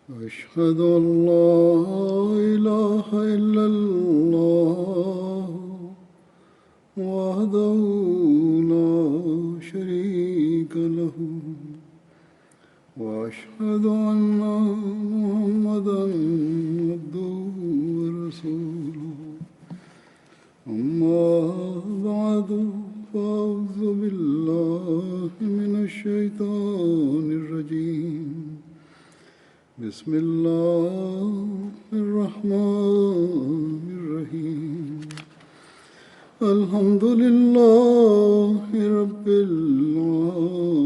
أشهد أن لا إله إلا الله وحده لا شريك له وأشهد أن محمدا عبده ورسوله أما بعد فأعوذ بالله من الشيطان الرجيم بسم الله الرحمن الرحيم الحمد لله رب العالمين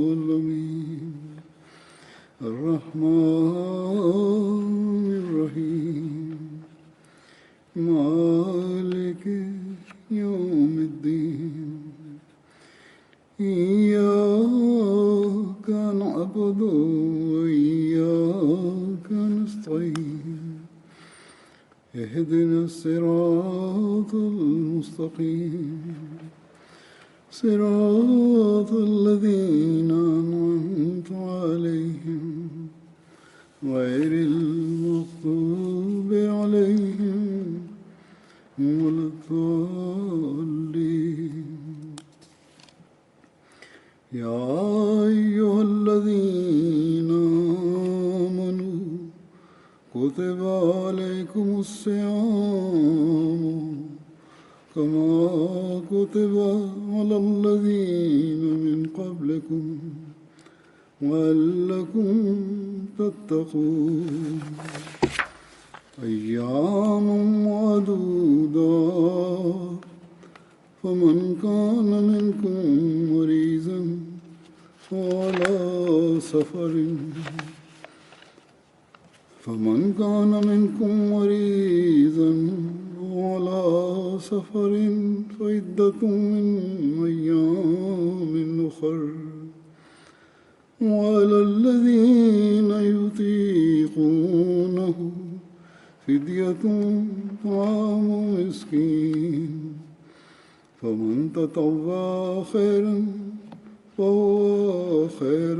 الرحمن الرحيم مالك يوم الدين إياك نعبد وإياك نستعين اهدنا الصراط المستقيم صراط الذين أنعمت عليهم غير المغضوب عليهم ولا الضالين يا أيها الذين آمنوا كتب عليكم الصيام كما كتب على الذين من قبلكم لعلكم تتقون أيام معدودات فمن كان منكم مريضا وعلى سفر فعدة من أيام أخر وعلى الذين يطيقونه فدية طعام مسكين فمن تطوع خيرا فهو خير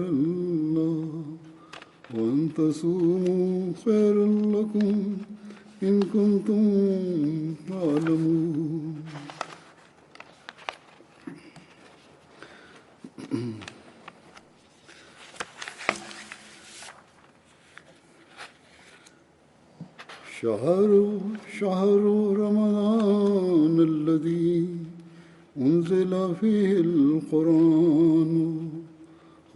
له وأن تصوموا خير لكم إن كنتم تعلمون شهر رمضان الذي أنزل فيه القرآن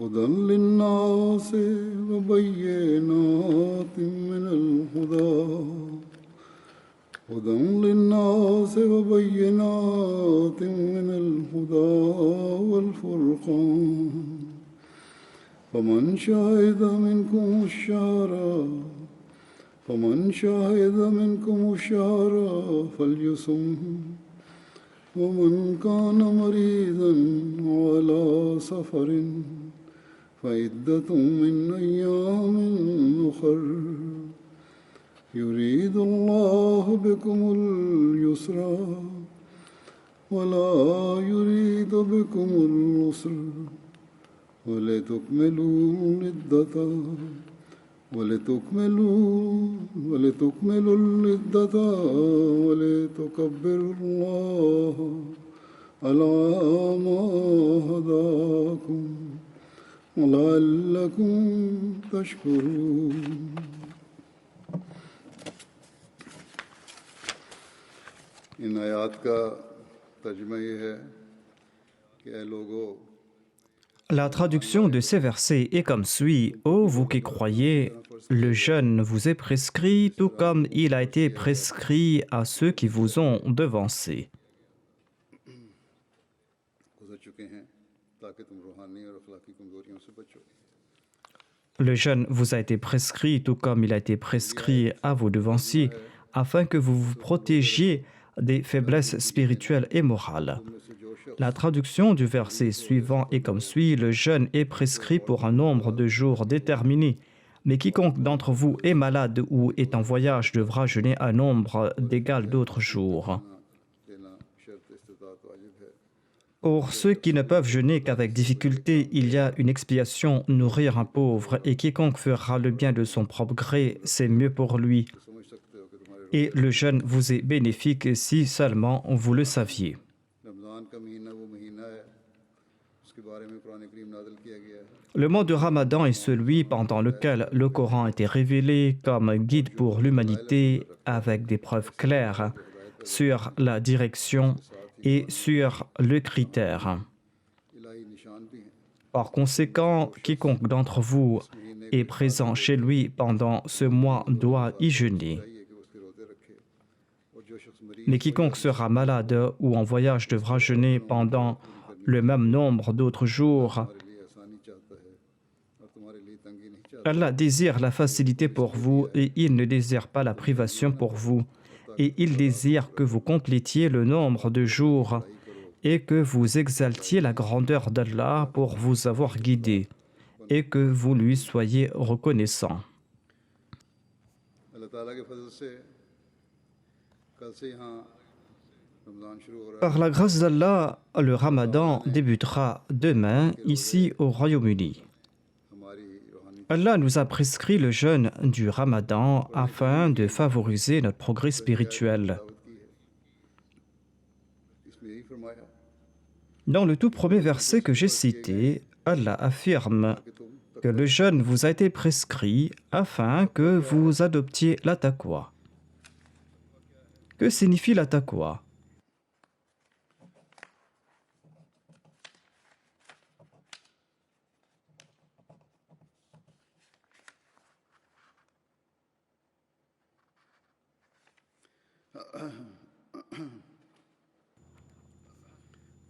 هدى للناس وبينات من الهدى والفرقان فمن شهد منكم الشهر فليصم ومن كان مريضا على سفر فعدة من أيام أخر يريد الله بكم اليسر ولا يريد بكم العسر ولتكملوا العدة ولتكملوا العدة ولتكبروا الله على ما هداكم ولعلكم تشكرون इन आयात का तर्जुमा ये है कि ऐ लोगों La traduction de ces versets est comme suit. Ô vous qui croyez, le jeûne vous est prescrit tout comme il a été prescrit à ceux qui vous ont devancés. Le jeûne vous a été prescrit tout comme il a été prescrit à vos devanciers, afin que vous vous protégiez des faiblesses spirituelles et morales. La traduction du verset suivant est comme suit. Le jeûne est prescrit pour un nombre de jours déterminé, mais quiconque d'entre vous est malade ou est en voyage devra jeûner un nombre d'égal d'autres jours. Pour ceux qui ne peuvent jeûner qu'avec difficulté, il y a une expiation, nourrir un pauvre, et quiconque fera le bien de son propre gré, c'est mieux pour lui. समझ सकते हो कि तुम्हारे Et le jeûne vous est bénéfique si seulement vous le saviez. Ramzan का महीना वो महीना है उसके बारे में कुरान करीम नाज़िल किया गया है। Le mois de Ramadan est celui pendant lequel le Coran a été révélé comme guide pour l'humanité avec des preuves claires sur la direction et sur le critère. इलाही निशान भी हैं। Par conséquent, quiconque d'entre vous est présent chez lui pendant ce mois doit y jeûner. चाहिए कि वो उसके रोज़े रखे और जो शख्स मरीज Mais quiconque sera malade ou en voyage devra jeûner pendant le même nombre d'autres jours. तुम्हारे लिए आसानी चाहता है और तुम्हारे लिए तंगी नहीं चाहता। Allah désire la facilité pour vous et il ne désire pas la privation pour vous. Et il désire que vous complétiez le nombre de jours et que vous exaltiez la grandeur d'Allah pour vous avoir guidé et que vous lui soyez reconnaissant. अल्लाह ताला के फजल से कल से यहाँ रमज़ान शुरू हो रहा है। Par la grâce d'Allah, le Ramadan débutera demain ici au Royaume-Uni. हमारी रूहानी Allah nous a prescrit le jeûne du Ramadan afin de favoriser notre progrès spirituel. दावत की है इसमें यही फरमाया Dans le tout premier verset que j'ai cité, Allah affirme कि तुम que le jeûne vous a été prescrit afin que vous adoptiez la taqwa. Que signifie la taqwa?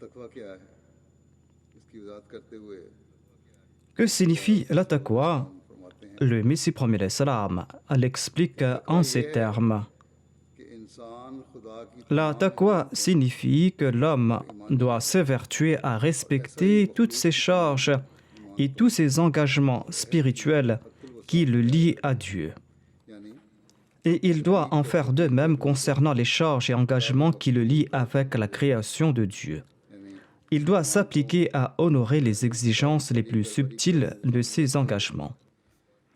तकवा क्या है इसकी वजाहत करते हुए Que signifie la taqwa? फरमाते हैं Le Messie premier salam l'explique en ces termes. कि इंसान खुदा की La taqwa signifie que l'homme doit s'évertuer à respecter toutes ses charges et tous ses engagements spirituels qui le lient à Dieu. यानी Et il doit en faire de même concernant les charges et engagements qui le lient avec la création de Dieu. Il doit s'appliquer à honorer les exigences les plus subtiles de ses engagements.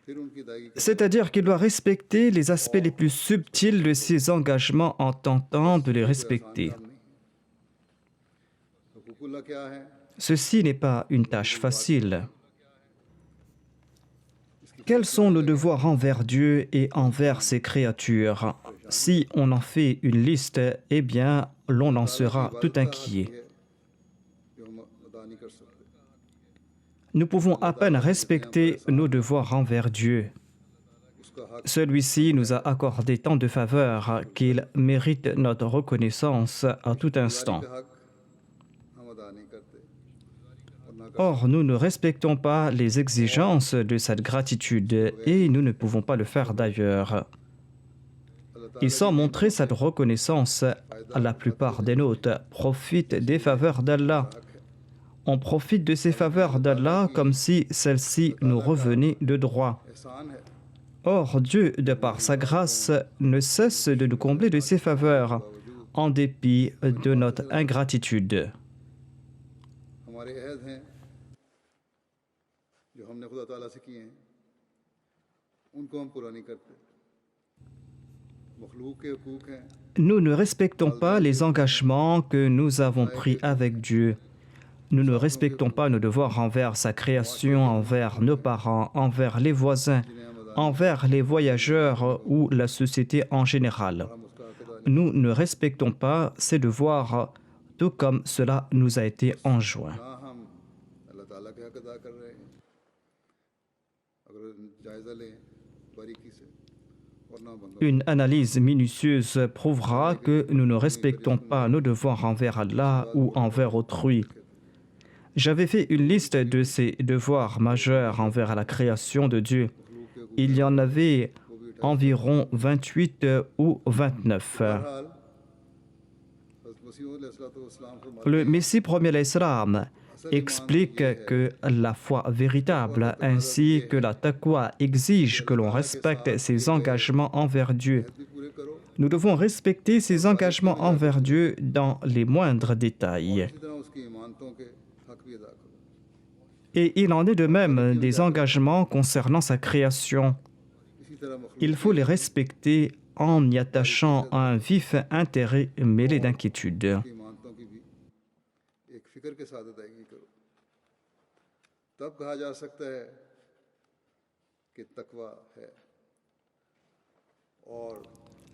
फिर उनकी अदायगी C'est-à-dire qu'il doit respecter les aspects les plus subtils de ses engagements en tentant de les respecter. हुकूकुल्लाह क्या है Ceci n'est pas une tâche facile. Quels sont nos devoirs envers Dieu et envers ses créatures? Si on en fait une liste, eh bien, l'on en sera tout inquiet. जो हम अदा नहीं कर सकते Nous pouvons à peine respecter nos devoirs envers Dieu. उसका हक Celui-ci nous a accordé tant de faveurs qu'il mérite notre reconnaissance à tout instant. का हक हम अदा नहीं करते और ना Or, nous ne respectons pas les exigences de cette gratitude et nous ne pouvons pas le faire d'ailleurs. Et sans montrer cette reconnaissance, la plupart des nôtres profitent des faveurs d'Allah. On profite de ces faveurs d'Allah comme si celles-ci nous revenaient de droit. एहसान है Or, Dieu, de par sa grâce, ne cesse de nous combler de ses faveurs, en dépit de notre ingratitude. हमारे अहद हैं जो हमने खुदा ताला से किए हैं उनको हम पूरा नहीं करते मखलूक के हुकूक हैं Nous ne respectons pas les engagements que nous avons pris avec Dieu. Nous ne respectons pas nos devoirs envers sa création, envers nos parents, envers les voisins, envers les voyageurs ou la société en général. हम उसका हक अदा Nous ne respectons pas ces devoirs tout comme cela nous a été enjoint. ना हम अल्लाह ताला के हक अदा कर रहे हैं अगर जायज़ा लें बारीकी से और ना बंदों Une analyse minutieuse prouvera que nous ne respectons pas nos devoirs envers Allah ou envers autrui. J'avais fait une liste de ces devoirs majeurs envers la création de Dieu. Il y en avait environ 28 ou 29. बहरहाल हज़रत मसीह अलैहिस्सलाम फरमाते Le Messie premier l'Islam explique que la foi véritable ainsi que la taqwa exige que l'on respecte ses engagements envers Dieu. भी पूरे करो Nous devons respecter ses engagements envers Dieu dans les moindres détails. इसी तरह उसकी ईमान Et il en est de même des engagements concernant sa création. इसी तरह मखलूक Il faut les respecter en y attachant un vif intérêt mêlé d'inquiétude. की इमानतों की भी एक फिक्र के साथ अदायगी करो। तब कहा जा सकता है कि तकवा है। और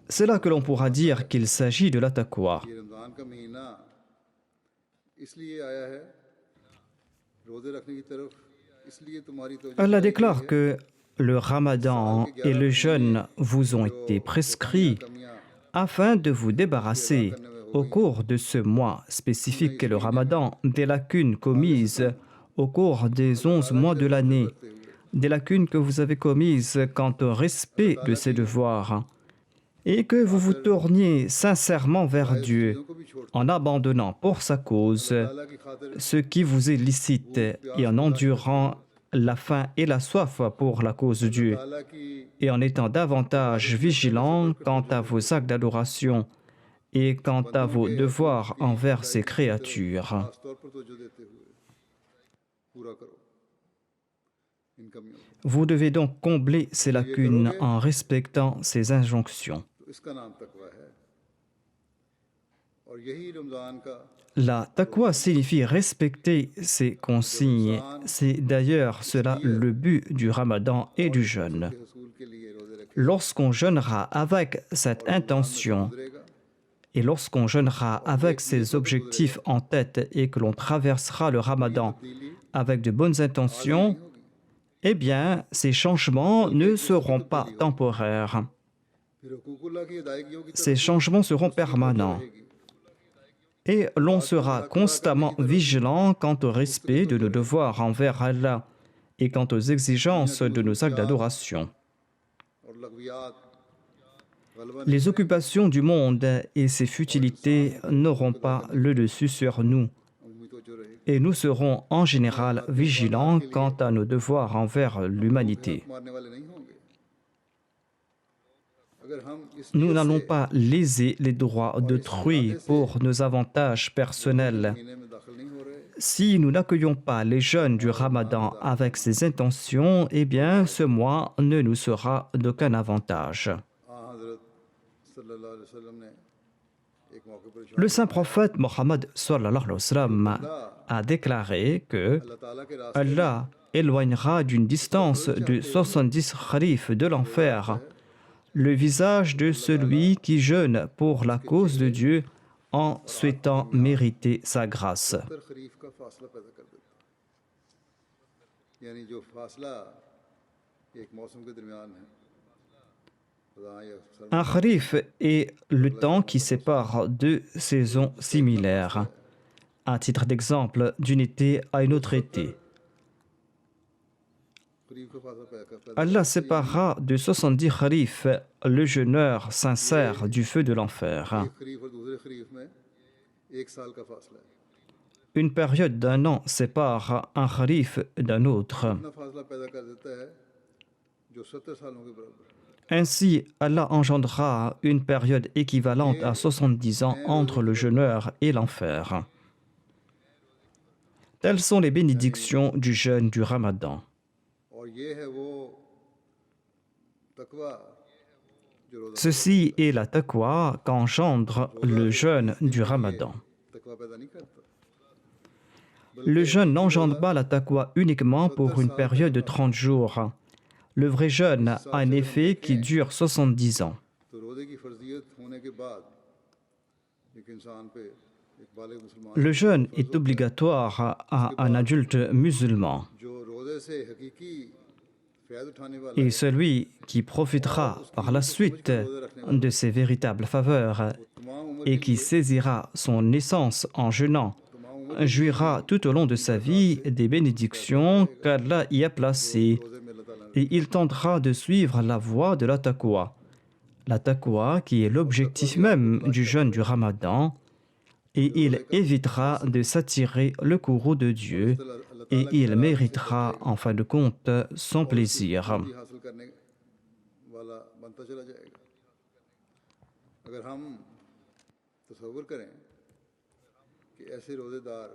C'est là que l'on pourra dire qu'il s'agit de la taqwa. ये रमज़ान का महीना इसलिए आया है रोज़े रखने की तरफ, इसलिए तुम्हारी तवज्जो Allah दिलाई गई déclare है। que le ramadan et le jeûne vous ont été prescrits कमियां afin de vous débarrasser au cours de ce mois spécifique qu'est le ramadan des lacunes commises au cours des 11 mois de l'année, des lacunes que vous avez commises quant au respect de ses devoirs, et que vous vous tourniez sincèrement vers Dieu को भी छोड़ en abandonnant pour sa cause अल्लाह की खातिर ce qui vous est licite et en endurant la faim et la soif pour la cause de Dieu, अल्लाह की et en étant davantage vigilant quant à vos actes d'adoration et quant à vos devoirs envers ses créatures. खास तौर पर तवज्जो देते हुए पूरा करो इन कमियों को। Vous devez donc combler ces lacunes en respectant ces injonctions. तो इसका नाम तकवा है और यही रमज़ान का La taqwa signifie respecter ces consignes. C'est d'ailleurs cela le but du ramadan et du jeûne. हसूल के लिए रोज़े रखे Lorsqu'on jeûnera avec cette intention गुजरेगा et lorsqu'on jeûnera avec ces objectifs en tête et que l'on traversera le ramadan avec de bonnes intentions, eh bien, ces changements ne seront pas temporaires. फिर हुकूकुल्लाह की अदायगियों की Ces changements seront permanents. Et l'on sera constamment vigilant quant au respect de nos devoirs envers Allah et quant aux exigences de nos actes d'adoration. और लगवियात गलबा Les occupations du monde et ses futilités n'auront pas le dessus sur nous, उम्मीद तवज्जो रहेगी। et nous serons en général vigilants quant à nos devoirs envers l'humanité. मारने वाले नहीं होंगे। अगर हम इस Nous नीयत n'allons से pas léser les droits d'autrui pour nos avantages personnels. महीने में दाखिल नहीं हो रहे, Si nous n'accueillons pas les jeunes du Ramadan avec ces intentions, eh bien, ce mois ne nous sera d'aucun avantage. हज़रत सल्लल्लाहु अलैहि वसल्लम ने एक मौके पर इरशाद Le saint prophète Mohammed sallallahu alayhi wa sallam a déclaré que अल्लाह ताला के रास्ते Allah éloignera d'une distance de 70 kharif de l'enfer le visage de celui qui jeûne pour la cause de Dieu en souhaitant mériter sa grâce. पर खरीफ का फासला पैदा कर देता है। यानी जो फासला एक मौसम के दरमियान है, खुदा या सर्द Un kharif est le temps qui sépare deux saisons similaires. À titre d'exemple, d'une été à une autre été. खरीफ का फासला पैदा Allah séparera de 70 kharif le jeûneur sincère du feu de l'enfer. एक खरीफ और दूसरे खरीफ में एक साल का फासला है। Une période d'un an sépare un kharif d'un autre. इतना फासला पैदा कर देता है जो 70 सालों के बराबर है। Ainsi, Allah engendrera une période équivalente à 70 ans entre le jeûneur et l'enfer. Telles sont les bénédictions du jeûne du Ramadan. और ये है वो तकवा जो रोज़ा Ceci est la taqwa qu'engendre le jeûne du Ramadan. तकवा पैदा नहीं करता। Le jeûne n'engendre pas la taqwa uniquement pour une période de 30 jours. Le vrai jeûne a un effet qui dure 70 ans. तो रोज़े की फर्जियत होने के बाद एक इंसान पे एक बालिग मुसलमान Le jeûne est obligatoire à un adulte musulman. जो रोज़े से हकीकी फ़ायदा उठाने वाला Et celui qui profitera par la suite de ces véritables faveurs तमाम उम्र et qui saisira son essence en jeûnant jouira tout au long de sa vie des bénédictions qu'Allah y a placées रोज़े में अल्लाह ताला et il tentera de suivre la voie de la taqwa. La taqwa qui est l'objectif même du jeûne du Ramadan, et il évitera de s'attirer le courroux de Dieu et il méritera en fin de compte son plaisir. ने हासिल करने वाला बनता चला जाएगा। अगर हम तसव्वुर करें कि ऐसे रोज़ेदार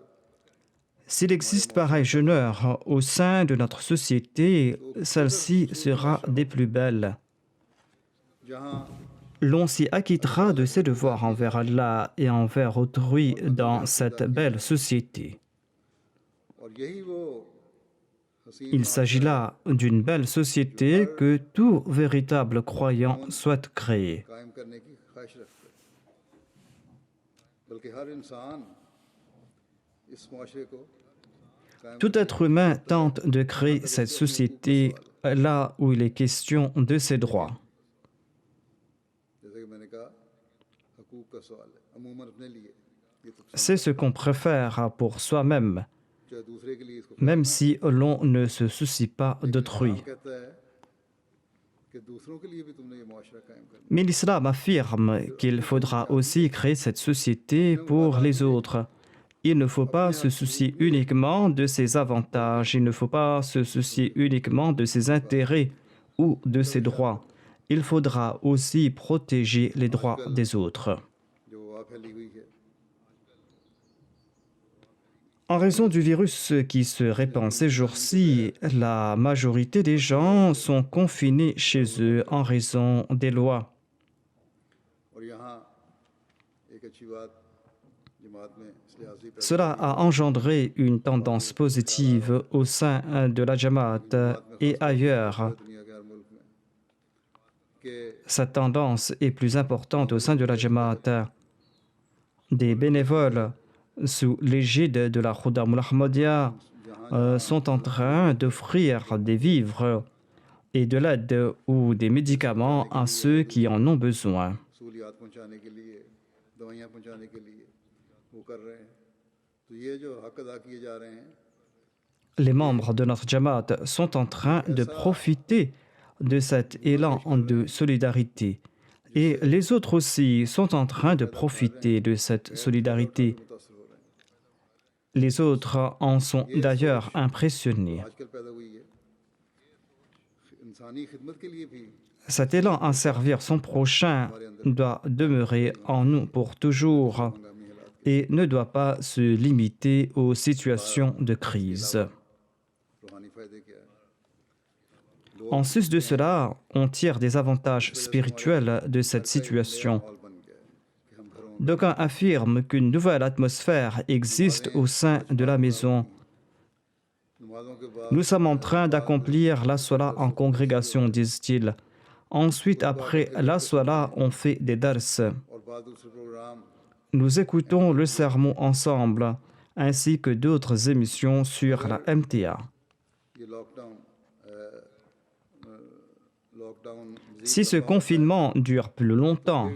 S'il existe pareille jeuneur au sein de notre société, celle-ci sera des plus belles. जहाँ L'on s'y acquittera de ses devoirs envers Allah et envers autrui dans cette belle société. और यही वो हसीन Il s'agit là d'une belle société que tout véritable croyant souhaite créer. कायम करने की ख्वाहिश रखते हैं बल्कि हर इंसान इस माशरे को कायम Tout être humain tente de créer cette société là où il est question de ses droits. जैसे कि मैंने कहा हकूक का सवाल है अमूमन अपने लिए ये तो C'est ce qu'on préfère pour soi-même, चाहे दूसरे के लिए इसको même si l'on ne se soucie pas d'autrui. इस्लाम कहता है कि दूसरों के लिए भी तुमने ये माशरा कायम करना Mais l'islam affirme qu'il faudra aussi créer cette société pour les autres. Il ne faut pas se soucier uniquement de ses avantages, il ne faut pas se soucier uniquement de ses intérêts ou de ses droits. Il faudra aussi protéger les droits des autres. जो वहाँ फैली हुई है En raison du virus qui se répand ces jours-ci, la majorité des gens sont confinés chez eux en raison des lois. और यहाँ एक अच्छी बात जमात में इस लिहाज से पैदा Cela a engendré une tendance positive au sein de la Jamaat et ailleurs. दुनिया के हर मुल्क में कि Cette tendance est plus importante au sein de la Jamaat. Des bénévoles sous l'égide de la Khuddam al-Ahmadiyya sont en train d'offrir des vivres et de l'aide ou des médicaments à ceux qui en ont besoin. सहूलियात पहुंचाने के लिए दवाइयाँ पहुंचाने के लिए वो कर रहे हैं तो ये जो हक अदा किए जा रहे हैं Les membres de notre Jamaat sont en train de profiter de cet élan de solidarité. Et les autres aussi sont en train de profiter de cette solidarité. मुतासर हो रहे हैं Les autres en sont d'ailleurs impressionnés. आजकल पैदा हुई है इंसानी खिदमत के लिए भी Cet élan à servir son prochain doit demeurer en nous pour toujours हंगामी हालात et ne doit pas se limiter aux situations de crise. रूहानी फायदे क्या है En sus de cela, on tire des avantages spirituels de cette situation. माहौल बन गया है कि हम घरों में D'aucuns affirment qu'une nouvelle atmosphère existe au sein de la maison. नमाजों के बाद Nous sommes en train d'accomplir la Salah en congrégation, disent-ils. Ensuite, après la Salah, on fait des dars. और बाद दूसरे programme Nous écoutons le sermon ensemble, ainsi que d'autres émissions sur la MTA. ये lockdown Si ce confinement dure plus longtemps,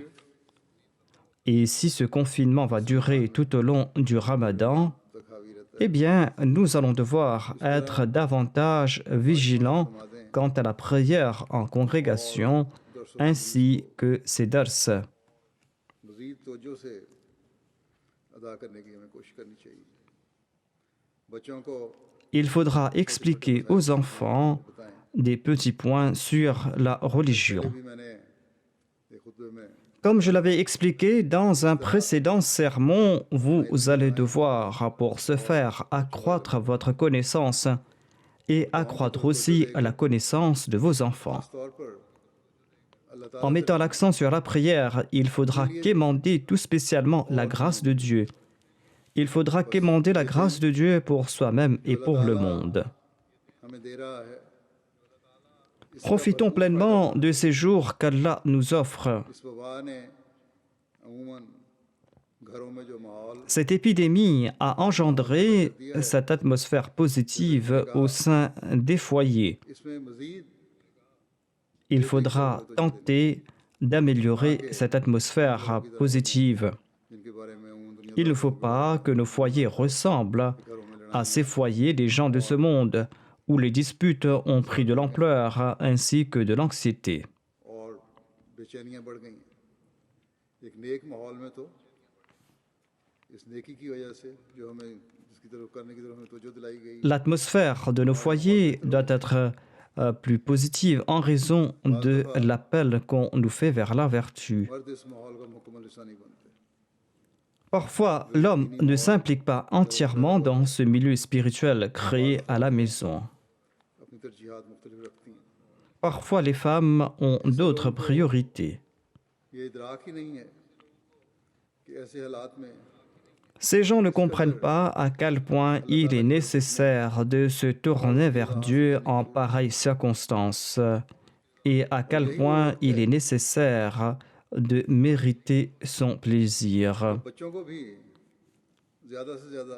et si ce confinement va durer tout au long du Ramadan, तक हावी रहता eh bien, nous allons devoir être davantage vigilants quant à la prière en congrégation, ainsi que ses dars. है मजीद तवज्जो से अदा करने की हमें कोशिश करनी चाहिए बच्चों को Il faudra expliquer aux enfants des petits points sur la religion. भी मैंने एक खुतबे में Comme je l'avais expliqué dans un précédent sermon, vous allez devoir, pour ce faire, accroître votre connaissance et accroître aussi la connaissance de vos enfants. खास तौर पर अल्लाह ताला En mettant l'accent sur la prière, il faudra quémander tout spécialement la grâce de Dieu. Il faudra quémander la grâce de Dieu pour soi-même et pour le monde. हमें दे रहा है Profitons pleinement de ces jours qu'Allah nous offre. इस वबा ने अमूमन घरों में जो माहौल Cette épidémie a engendré cette atmosphère positive au sein des foyers. इसमें मजीद Il faudra tenter d'améliorer cette atmosphère positive. जिनके बारे में अमूमन दुनिया Il ne faut pas que nos foyers ressemblent à ces foyers des gens de ce monde, où les disputes ont pris de l'ampleur ainsi que de l'anxiété. और बेचैनियां बढ़ गई हैं एक नेक माहौल में तो इस नेकी की वजह से जो हमें जिसकी तरफ करने की तरफ हमें तवज्जो दिलाई गई L'atmosphère de nos foyers doit être plus positive en raison de l'appel qu'on nous fait vers la vertu. मर्द इस माहौल का मुकम्मल हिस्सा नहीं बनते Parfois, l'homme ne s'implique pas entièrement dans ce milieu spirituel créé à la maison. अपनी तरजीहात मुख्तलिफ रखती हैं। Parfois, les femmes ont d'autres priorités. ये इदराक ही नहीं है कि ऐसे हालात में Ces gens ne comprennent pas à quel point il est nécessaire de se tourner vers Dieu en pareilles circonstances et à quel point il est nécessaire de mériter son plaisir. बच्चों को भी ज़्यादा से ज़्यादा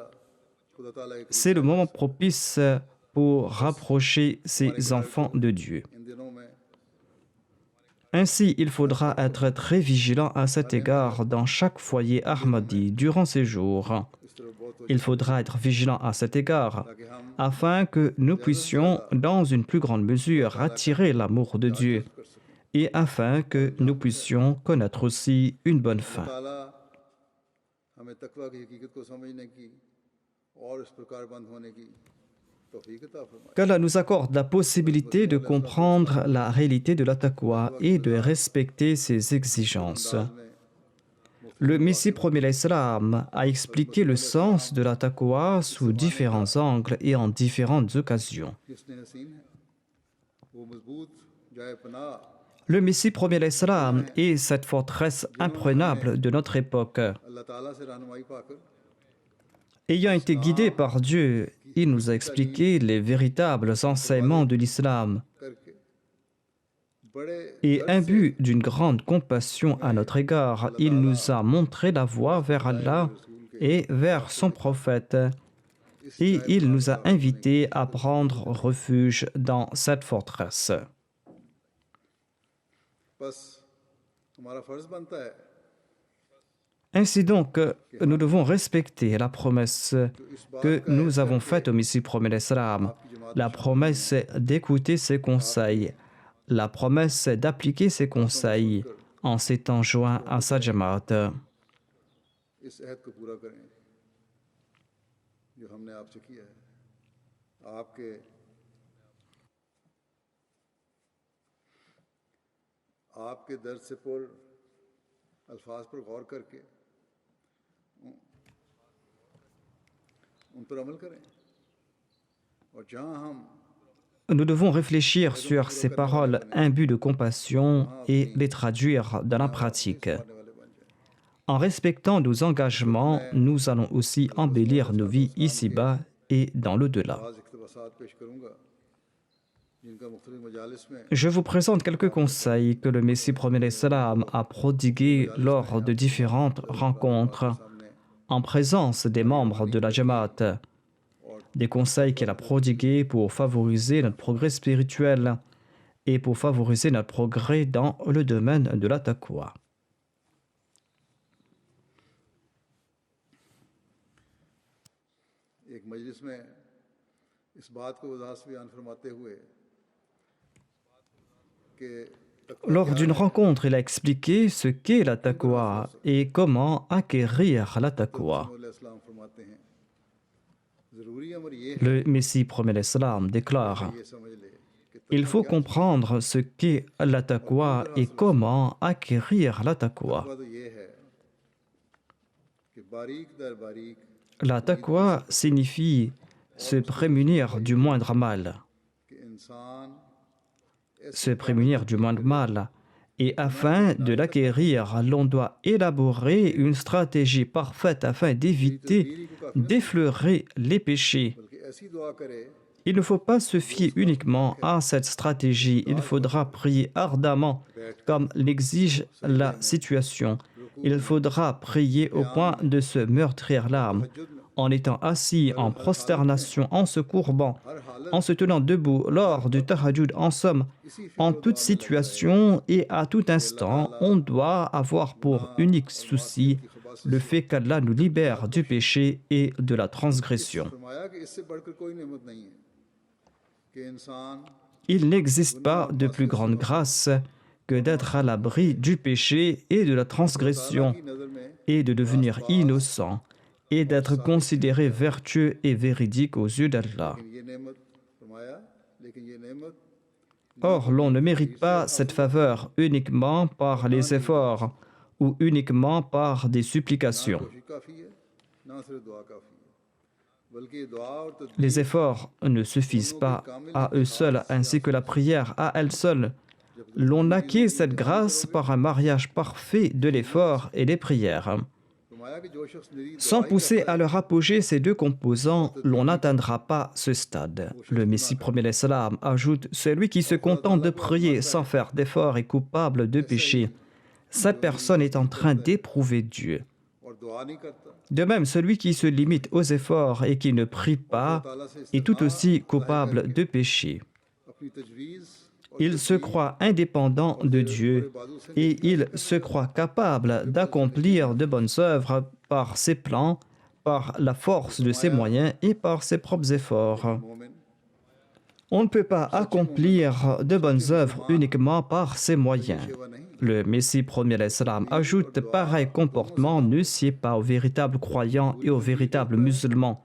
खुदा ताला के C'est le moment propice pour rapprocher ces enfants de Dieu. इन दिनों में Ainsi, il faudra être très vigilant à cet égard dans chaque foyer Ahmadi durant ces jours. इस तरफ बहुत Il faudra être vigilant à cet égard ताकि हम afin que nous puissions, dans une plus grande mesure, attirer l'amour de Dieu कर सकें। et afin que nous puissions connaître aussi une bonne fin. ताला हमें तकवा की हकीकत को समझने की और इस प्रकार बंद होने की तौफीक अता फरमाए। Qu'Allah nous accorde la possibilité de comprendre la réalité de la taqwa et de respecter ses exigences. Le Messie premier l'Islam a expliqué le sens de la taqwa sous différents angles et en différentes occasions. किसने हसीन है वो मजबूत जाए पनाह Le Messie premier l'Islam est cette forteresse imprenable de notre époque. अल्लाह ताला से रहनुमाई पाकर Ayant été guidé par Dieu, il nous a expliqué les véritables enseignements de l'islam करके बड़े et imbu d'une grande compassion à notre égard, il nous a montré la voie vers Allah et vers son prophète et il nous a invités à prendre refuge dans cette forteresse. बस हमारा फर्ज बनता है Ainsi donc, nous devons respecter la promesse que nous avons faite au Messie premier l'Islam, la promesse d'écouter ses conseils, la promesse d'appliquer ses conseils en s'étant joint à sa jamaat. इस अहद को पूरा करें जो हमने आपसे किया है आपके दर्द से पुर अल्फाज पर गौर करके उन पर अमल करें और जहाँ हम Nous devons réfléchir sur ces paroles imbues de compassion et les traduire dans la pratique. वाले बन जाएं। En respectant nos engagements, nous allons aussi embellir nos vies ici-bas et dans l'au-delà. आज इक़्तिबासात पेश करूँगा जिनका मुख्तलिफ मजालिस में Je vous présente quelques conseils que le Messie premier l'Islam a prodigués lors de différentes rencontres en présence des membres de la Jamaat. Des conseils qu'il a prodigués pour favoriser notre progrès spirituel et pour favoriser notre progrès dans le domaine de la taqwa. एक मजलिस में इस बात को वजाहत से बयान फरमाते हुए कि तकवा Lors d'une rencontre, il a expliqué ce qu'est la taqwa et comment acquérir la taqwa. इस्लाम फरमाते हैं ज़रूरी अमर ये है Le Messie premier l'Islam déclare: ये समझ ले कि il faut comprendre ce qu'est la taqwa et comment acquérir la taqwa. तकवा तो ये है कि बारीक दर बारीक La taqwa signifie se prémunir du moindre mal. कि इंसान Se prémunir du moindre mal. Et afin de l'acquérir, l'on doit élaborer une stratégie parfaite afin d'éviter d'effleurer les péchés. बल्कि ऐसी दुआ करे Il ne faut pas se fier uniquement à cette stratégie. Il faudra prier ardemment, comme l'exige la situation. Il faudra prier au point de se meurtrir l'âme, en étant assis en prosternation, en se courbant, en se tenant debout lors du tahajjud. En somme, en toute situation et à tout instant, on doit avoir pour unique souci le fait qu'Allah nous libère du péché et de la transgression. फरमाया कि इससे बढ़कर कोई नेमत नहीं है कि इंसान Il n'existe pas de plus grande grâce que d'être à l'abri du péché et de la transgression की नज़र में et de devenir innocent et d'être considéré vertueux et véridique aux yeux d'Allah. ये नेमत फरमाया लेकिन ये नेमत Or, l'on ne mérite pas cette faveur uniquement par les efforts ou uniquement par des supplications. कोशिश काफ़ी है ना सिर्फ दुआ काफ़ी है बल्कि दुआ और तदबीर Les efforts ne suffisent pas à eux seuls, ainsi que la prière à elle seule. L'on acquiert cette grâce par un mariage parfait de l'effort et des prières. फरमाया कि जो शख्स मेरी Sans pousser à leur apogée ces deux composants, l'on n'atteindra pas ce stade. Le Messie premier salam ajoute: celui qui se contente de prier sans faire d'efforts est coupable de péché. Cette personne est en train d'éprouver Dieu. और दुआ नहीं करता De même, celui qui se limite aux efforts et qui ne prie pas est tout aussi coupable de péché. अपनी तजवीज़ Il se croit indépendant de Dieu et il se croit capable d'accomplir de bonnes œuvres par ses plans, par la force de ses moyens et par ses propres efforts. मोमिन On ne peut pas accomplir de bonnes œuvres uniquement par ses moyens. सेवा नहीं Le Messie premier salam ajoute: pareil comportement ne sied pas aux véritables croyants et aux véritables musulmans.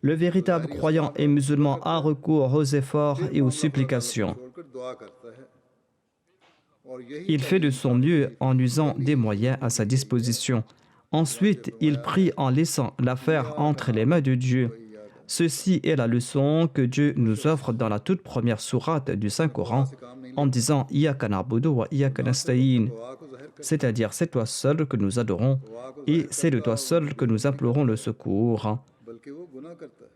Le véritable croyant et musulman a recours aux efforts et aux supplications. छोड़कर दुआ करता है और यही Il fait de son mieux en usant des moyens à sa disposition. Ensuite, il prie en laissant l'affaire entre les mains de Dieu. Ceci est la leçon que Dieu nous offre dans la toute première sourate du Saint-Coran en disant: Iyyaka na'budu wa iyyaka nasta'in. दुआ को ज़ाहिर कर C'est-à-dire, c'est toi seul que nous adorons et c'est de toi seul que nous implorons le secours. बल्कि वो गुनाह करता है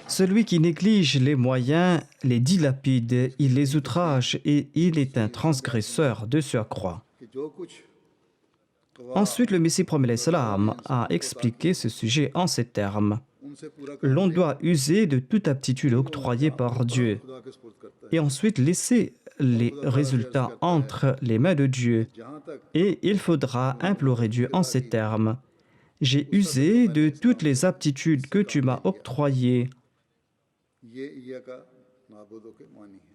Celui qui néglige les moyens les dilapide, il les outrage et il est un transgresseur de surcroît. कि जो कुछ Ensuite, le Messie premier salam a expliqué ce sujet en ces termes. उनसे पूरा L'on doit user de toute aptitude octroyée par Dieu खुदा के सुपुर्द करता है et ensuite laisser les résultats entre les mains de Dieu. जहाँ तक Et il faudra implorer Dieu en ces termes: j'ai usé de toutes les aptitudes que tu m'as octroyées. ये इय्याका नाबुदो के मानी है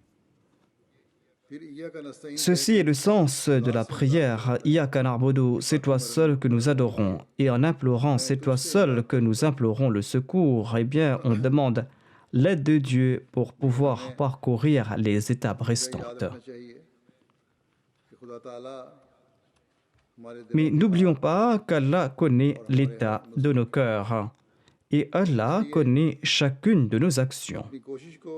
फिर इय्याका नस्तईन Ceci est le sens de la prière. Iyyaka na'budu, c'est toi seul que nous adorons. Et en implorant, c'est toi seul que nous implorons le secours. Eh bien, on demande l'aide de Dieu pour pouvoir parcourir les étapes याद restantes. रखना चाहिए कि खुदा ताला हमारे दिल Mais n'oublions pas qu'Allah connaît l'état de nos cœurs. Et Allah connaît chacune de nos actions. की कोशिश को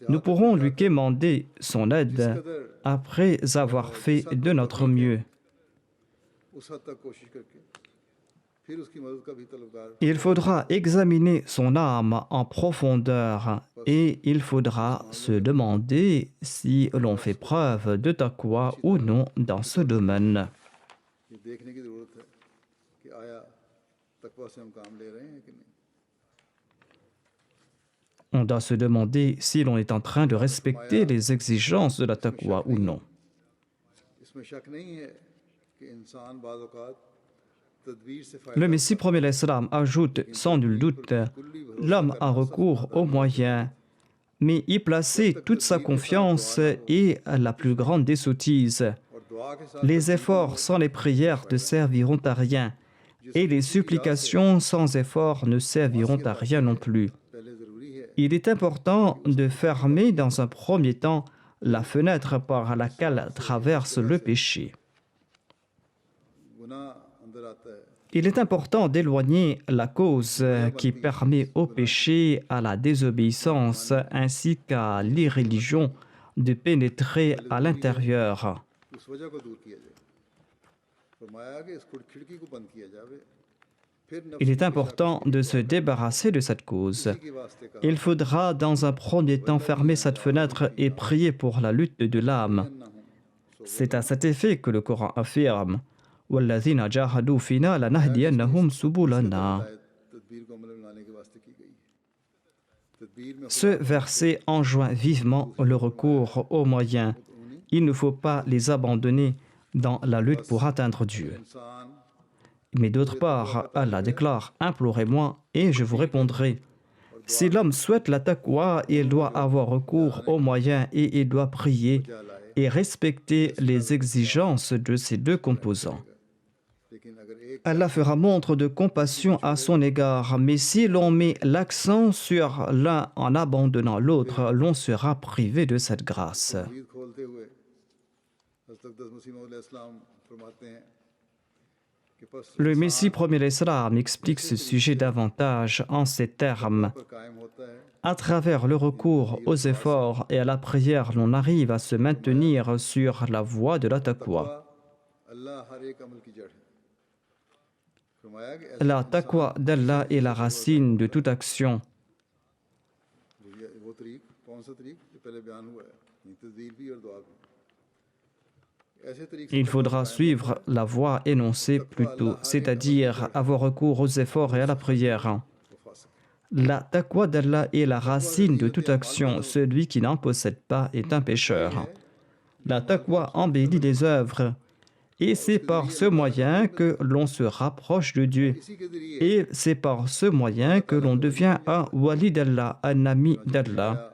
Nous pourrons lui quémander son aide après avoir fait de notre mieux. उस हद तक कोशिश करके फिर उसकी मदद का भी तलबगार Il faudra examiner son âme en profondeur et il faudra se demander si l'on fait preuve de taqwa ou non dans ce domaine. ये देखने की ज़रूरत है कि आया तकवा से हम काम ले रहे हैं कि नहीं On doit se demander si l'on est en train de respecter les exigences de la taqwa ou non. इसमें शक नहीं है कि इंसान बाज़ औक़ात तदबीर से फ़ायदा Le Messie premier salam ajoute sans nul doute: l'homme a recours aux moyens, mais y placer toute sa confiance est la plus grande des sottises. और दुआ के साथ Les efforts sans les prières ne serviront à rien, et les supplications sans efforts ne serviront à rien non plus. पहले ज़रूरी है Il est important de fermer dans un premier temps la fenêtre par laquelle traverse le péché. गुनाह अंदर आता है Il est important d'éloigner la cause qui permet au péché, à la désobéissance ainsi qu'à l'irréligion de pénétrer à l'intérieur. उस वजह को दूर किया जाए फरमाया कि इसको खिड़की को बंद किया जाए फिर Il est important de se débarrasser de cette cause. की वास्ते का Il faudra dans un premier temps fermer cette fenêtre et prier pour la lutte de l'âme. ना हो C'est à cet effet que le Coran affirme: وَالَّذِينَ جَاهَدُوا فِينَا لَنَهْدِيَنَّهُمْ سُبُلَنَا. तदबीर को अमल में लाने के वास्ते की गई है तदबीर में Ce verset enjoint vivement le recours aux moyens. Il ne faut pas les abandonner dans la lutte pour atteindre Dieu. इंसान Mais d'autre part, Allah déclare: implorez-moi et je vous répondrai. Si l'homme souhaite la taqwa, il doit avoir recours aux moyens et il doit prier et respecter les exigences de ces deux composants. लेकिन अगर एक Allah fera montre de compassion à son égard, mais si l'on met l'accent sur l'un en abandonnant l'autre, l'on sera privé de cette grâce. उम्मीद खोलते हुए हज़रत मसीह मौऊद अलैहिस्सलाम फरमाते हैं कि बस Le Messie premier l'Islam explique ce sujet davantage en ces termes. पर कायम होता है À travers le recours aux efforts et à la prière, l'on arrive à se maintenir sur la voie de la taqwa. अल्लाह हर एक अमल की जड़ है फरमाया कि La taqwa d'Allah est la racine de toute action. वो तरीक कौन सा तरीक जो पहले बयान हुआ है तस्दीर भी और दुआ भी ऐसे तरीक Il faudra suivre la voie énoncée plus tôt, c'est-à-dire avoir recours aux efforts et à la prière. La taqwa d'Allah est la racine de toute action. Celui qui n'en possède pas est un pécheur. La taqwa embellit les œuvres. Et c'est par ce moyen que l'on se rapproche de Dieu. इसी के जरिए Et c'est par ce moyen que l'on devient un wali d'Allah, un ami d'Allah.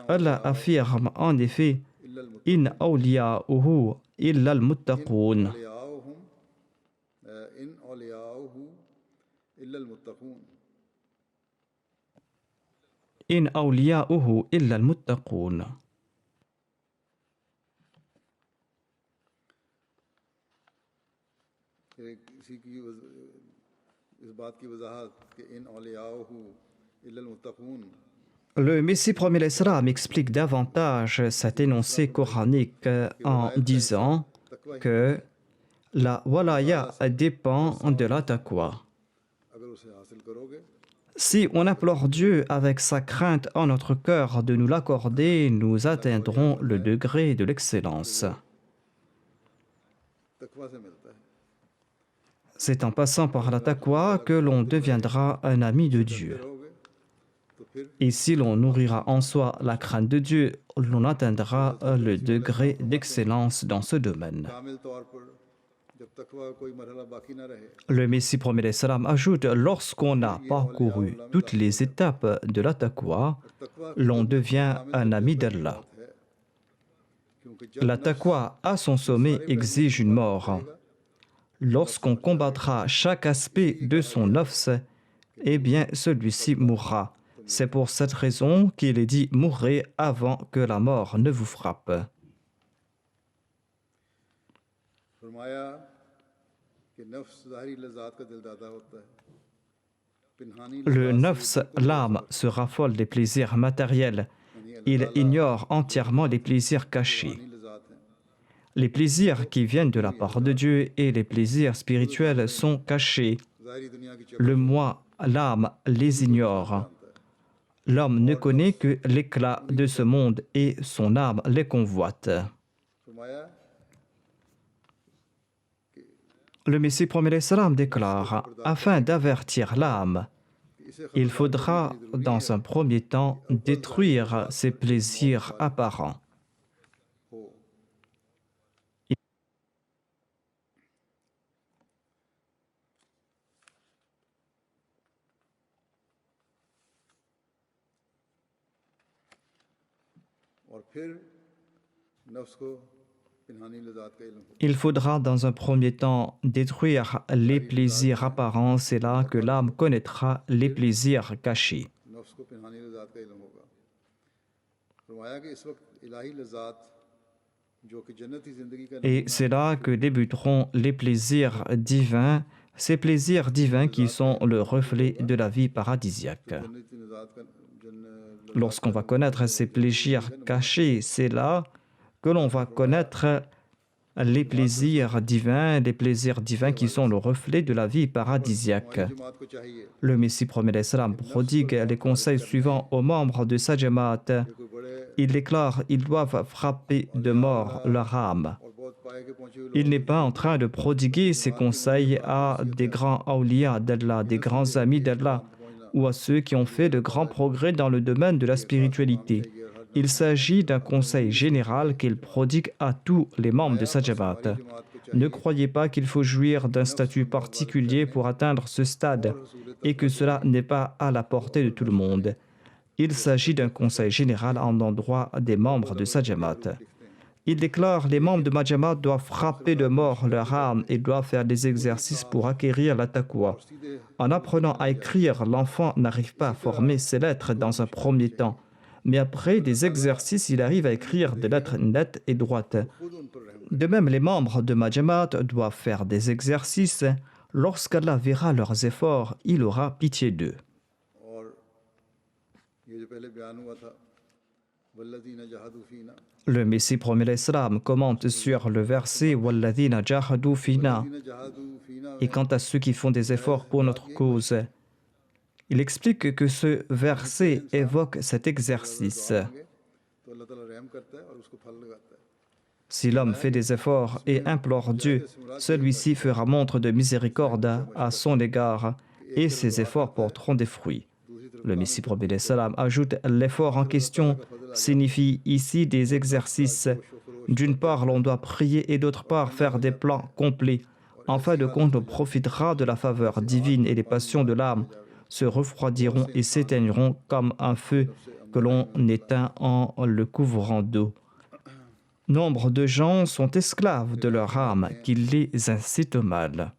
Allah affirme en effet In awliya'uhu illa al-muttaqun. इन औलियाहु इल्ला मुत्तकून In awliya'uhu illa al-muttaqun. इसी की इस बात की वजाहत कि इन औलियाहु इल्ला मुत्तकून Le Messie premier l'Islam explique davantage cet énoncé coranique en disant que la walaya dépend de la taqwa. अगर उसे हासिल करोगे Si on implore Dieu avec sa crainte en notre cœur de nous l'accorder, nous atteindrons le degré de l'excellence. तकवा से मिलता है C'est en passant par la taqwa que l'on deviendra un ami de Dieu. रहोगे तो फिर Et si l'on nourrira en soi la crainte de Dieu, l'on atteindra le degré d'excellence dans ce domaine. कामिल तौर पर जब तकवा का कोई मरहला बाकी ना रहे Le Messie premier salam ajoute, lorsqu'on a parcouru toutes les étapes de la taqwa, तकवा l'on devient un ami d'Allah. है क्योंकि जब La taqwa à son sommet exige une mort. Lorsqu'on combattra chaque aspect de son nafs, eh bien celui-ci mourra. C'est pour cette raison qu'il est dit mourrez avant que la mort ne vous frappe. फरमाया कि नफ्स ज़ाहिरी लज़्ज़ात का दिलदादा होता है पिनहानी Le nafs, l'âme, se raffole des plaisirs matériels. Il ignore entièrement les plaisirs cachés. लज़्ज़ात हैं Les plaisirs qui viennent de la part de Dieu et les plaisirs spirituels sont cachés. ज़ाहिरी दुनिया की चमक Le moi, l'âme, les ignore. L'homme ne connaît que l'éclat de ce monde et son âme les convoite. फरमाया Le Messie premier salam déclare, afin d'avertir l'âme, इसे il faudra dans un premier temps détruire ses plaisirs apparents. हो और फिर नफ्स को पिनहानी लज़्ज़ात का इल्म हो Il faudra dans un premier temps détruire les plaisirs apparents, c'est là que l'âme connaîtra les plaisirs cachés. नफ्स को पिनहानी लज़्ज़ात का इल्म होगा फरमाया कि इस वक्त इलाही लज़्ज़ात जो कि जन्नती ज़िंदगी का Et c'est là que débuteront les plaisirs divins, ces plaisirs divins qui sont le reflet de la vie paradisiaque. जन्नती लज़्ज़ात का Lorsqu'on va connaître ces plaisirs cachés, c'est là que l'on va connaître les plaisirs divins qui sont le reflet de la vie paradisiaque. जमात को चाहिए Le Messie premier salam prodigue les conseils suivants aux membres de sa jamaat. कोई बड़े Il déclare ils doivent frapper de mort leur âme. और बहुत पाए के पहुंचे हुए Il n'est pas en train de prodiguer ces conseils à des grands awliya d'Allah, des grands amis d'Allah, ou à ceux qui ont fait de grands progrès dans le domaine de la spiritualité. Il s'agit d'un conseil général qu'il prodigue à tous les membres de sa jamaat. Ne croyez pas qu'il faut jouir d'un statut particulier pour atteindre ce stade et que cela n'est pas à la portée de tout le monde. Il s'agit d'un conseil général en endroit des membres de sa jamaat. Il déclare les membres de ma jamaat doivent frapper de mort leur âme et doivent faire des exercices pour acquérir la taqwa. En apprenant à écrire, l'enfant n'arrive pas à former ses lettres dans un premier temps. Mais après des exercices, il arrive à écrire des lettres nettes et droites. De même, les membres de ma Jamaat doivent faire des exercices. Lorsqu'Allah verra leurs efforts, il aura pitié d'eux. और ये जो पहले बयान हुआ था वल्लज़ीना जहादू फीना Le Messie premier l'Islam commente sur le verset Walladhina jahadu fina. वल्लज़ीना जहादू फीना Et quant à ceux qui font des efforts pour notre cause, il explique que ce verset évoque cet exercice. तो अल्लाह ताला रहम करता है और उसको फल लगाता है Si l'homme fait des efforts et implore Dieu, celui-ci fera montre de miséricorde à son égard et ses efforts porteront des fruits. Le Messie prophète salam ajoute l'effort en question signifie ici des exercices. D'une part, l'on doit prier et d'autre part faire des plans complets. En fin de compte, on profitera de la faveur divine et les passions de l'âme se refroidiront et s'éteigneront comme un feu que l'on éteint en le couvrant d'eau. Nombre de gens sont esclaves de leur âme qui les incite au mal.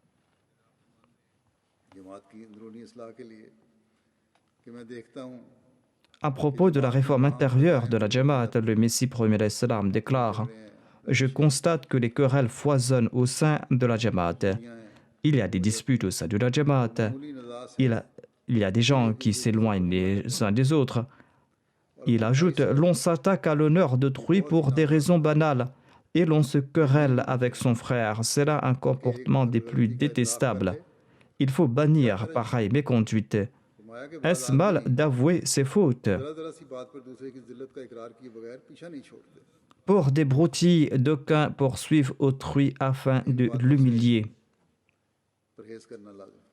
जमात की अंदरूनी इस्लाह के लिए कि मैं देखता हूँ À propos de la réforme intérieure de la Jamaat, le Messie premier l'Islam déclare « Je constate que les querelles foisonnent au sein de la Jamaat. Il y a des disputes au sein de la Jamaat. Il y a des gens qui s'éloignent les uns des autres. Il ajoute « L'on s'attaque à l'honneur d'autrui pour des raisons banales et l'on se querelle avec son frère. C'est là un comportement des plus détestables. Il faut bannir pareille méconduite. Est-ce mal d'avouer ses fautes? जरा सी बात पर दूसरे की जिल्लत का इकरार किए बगैर पीछा नहीं छोड़ते Pour des broutilles, d'aucuns poursuivent autrui afin de l'humilier. परहेज करना लाजिम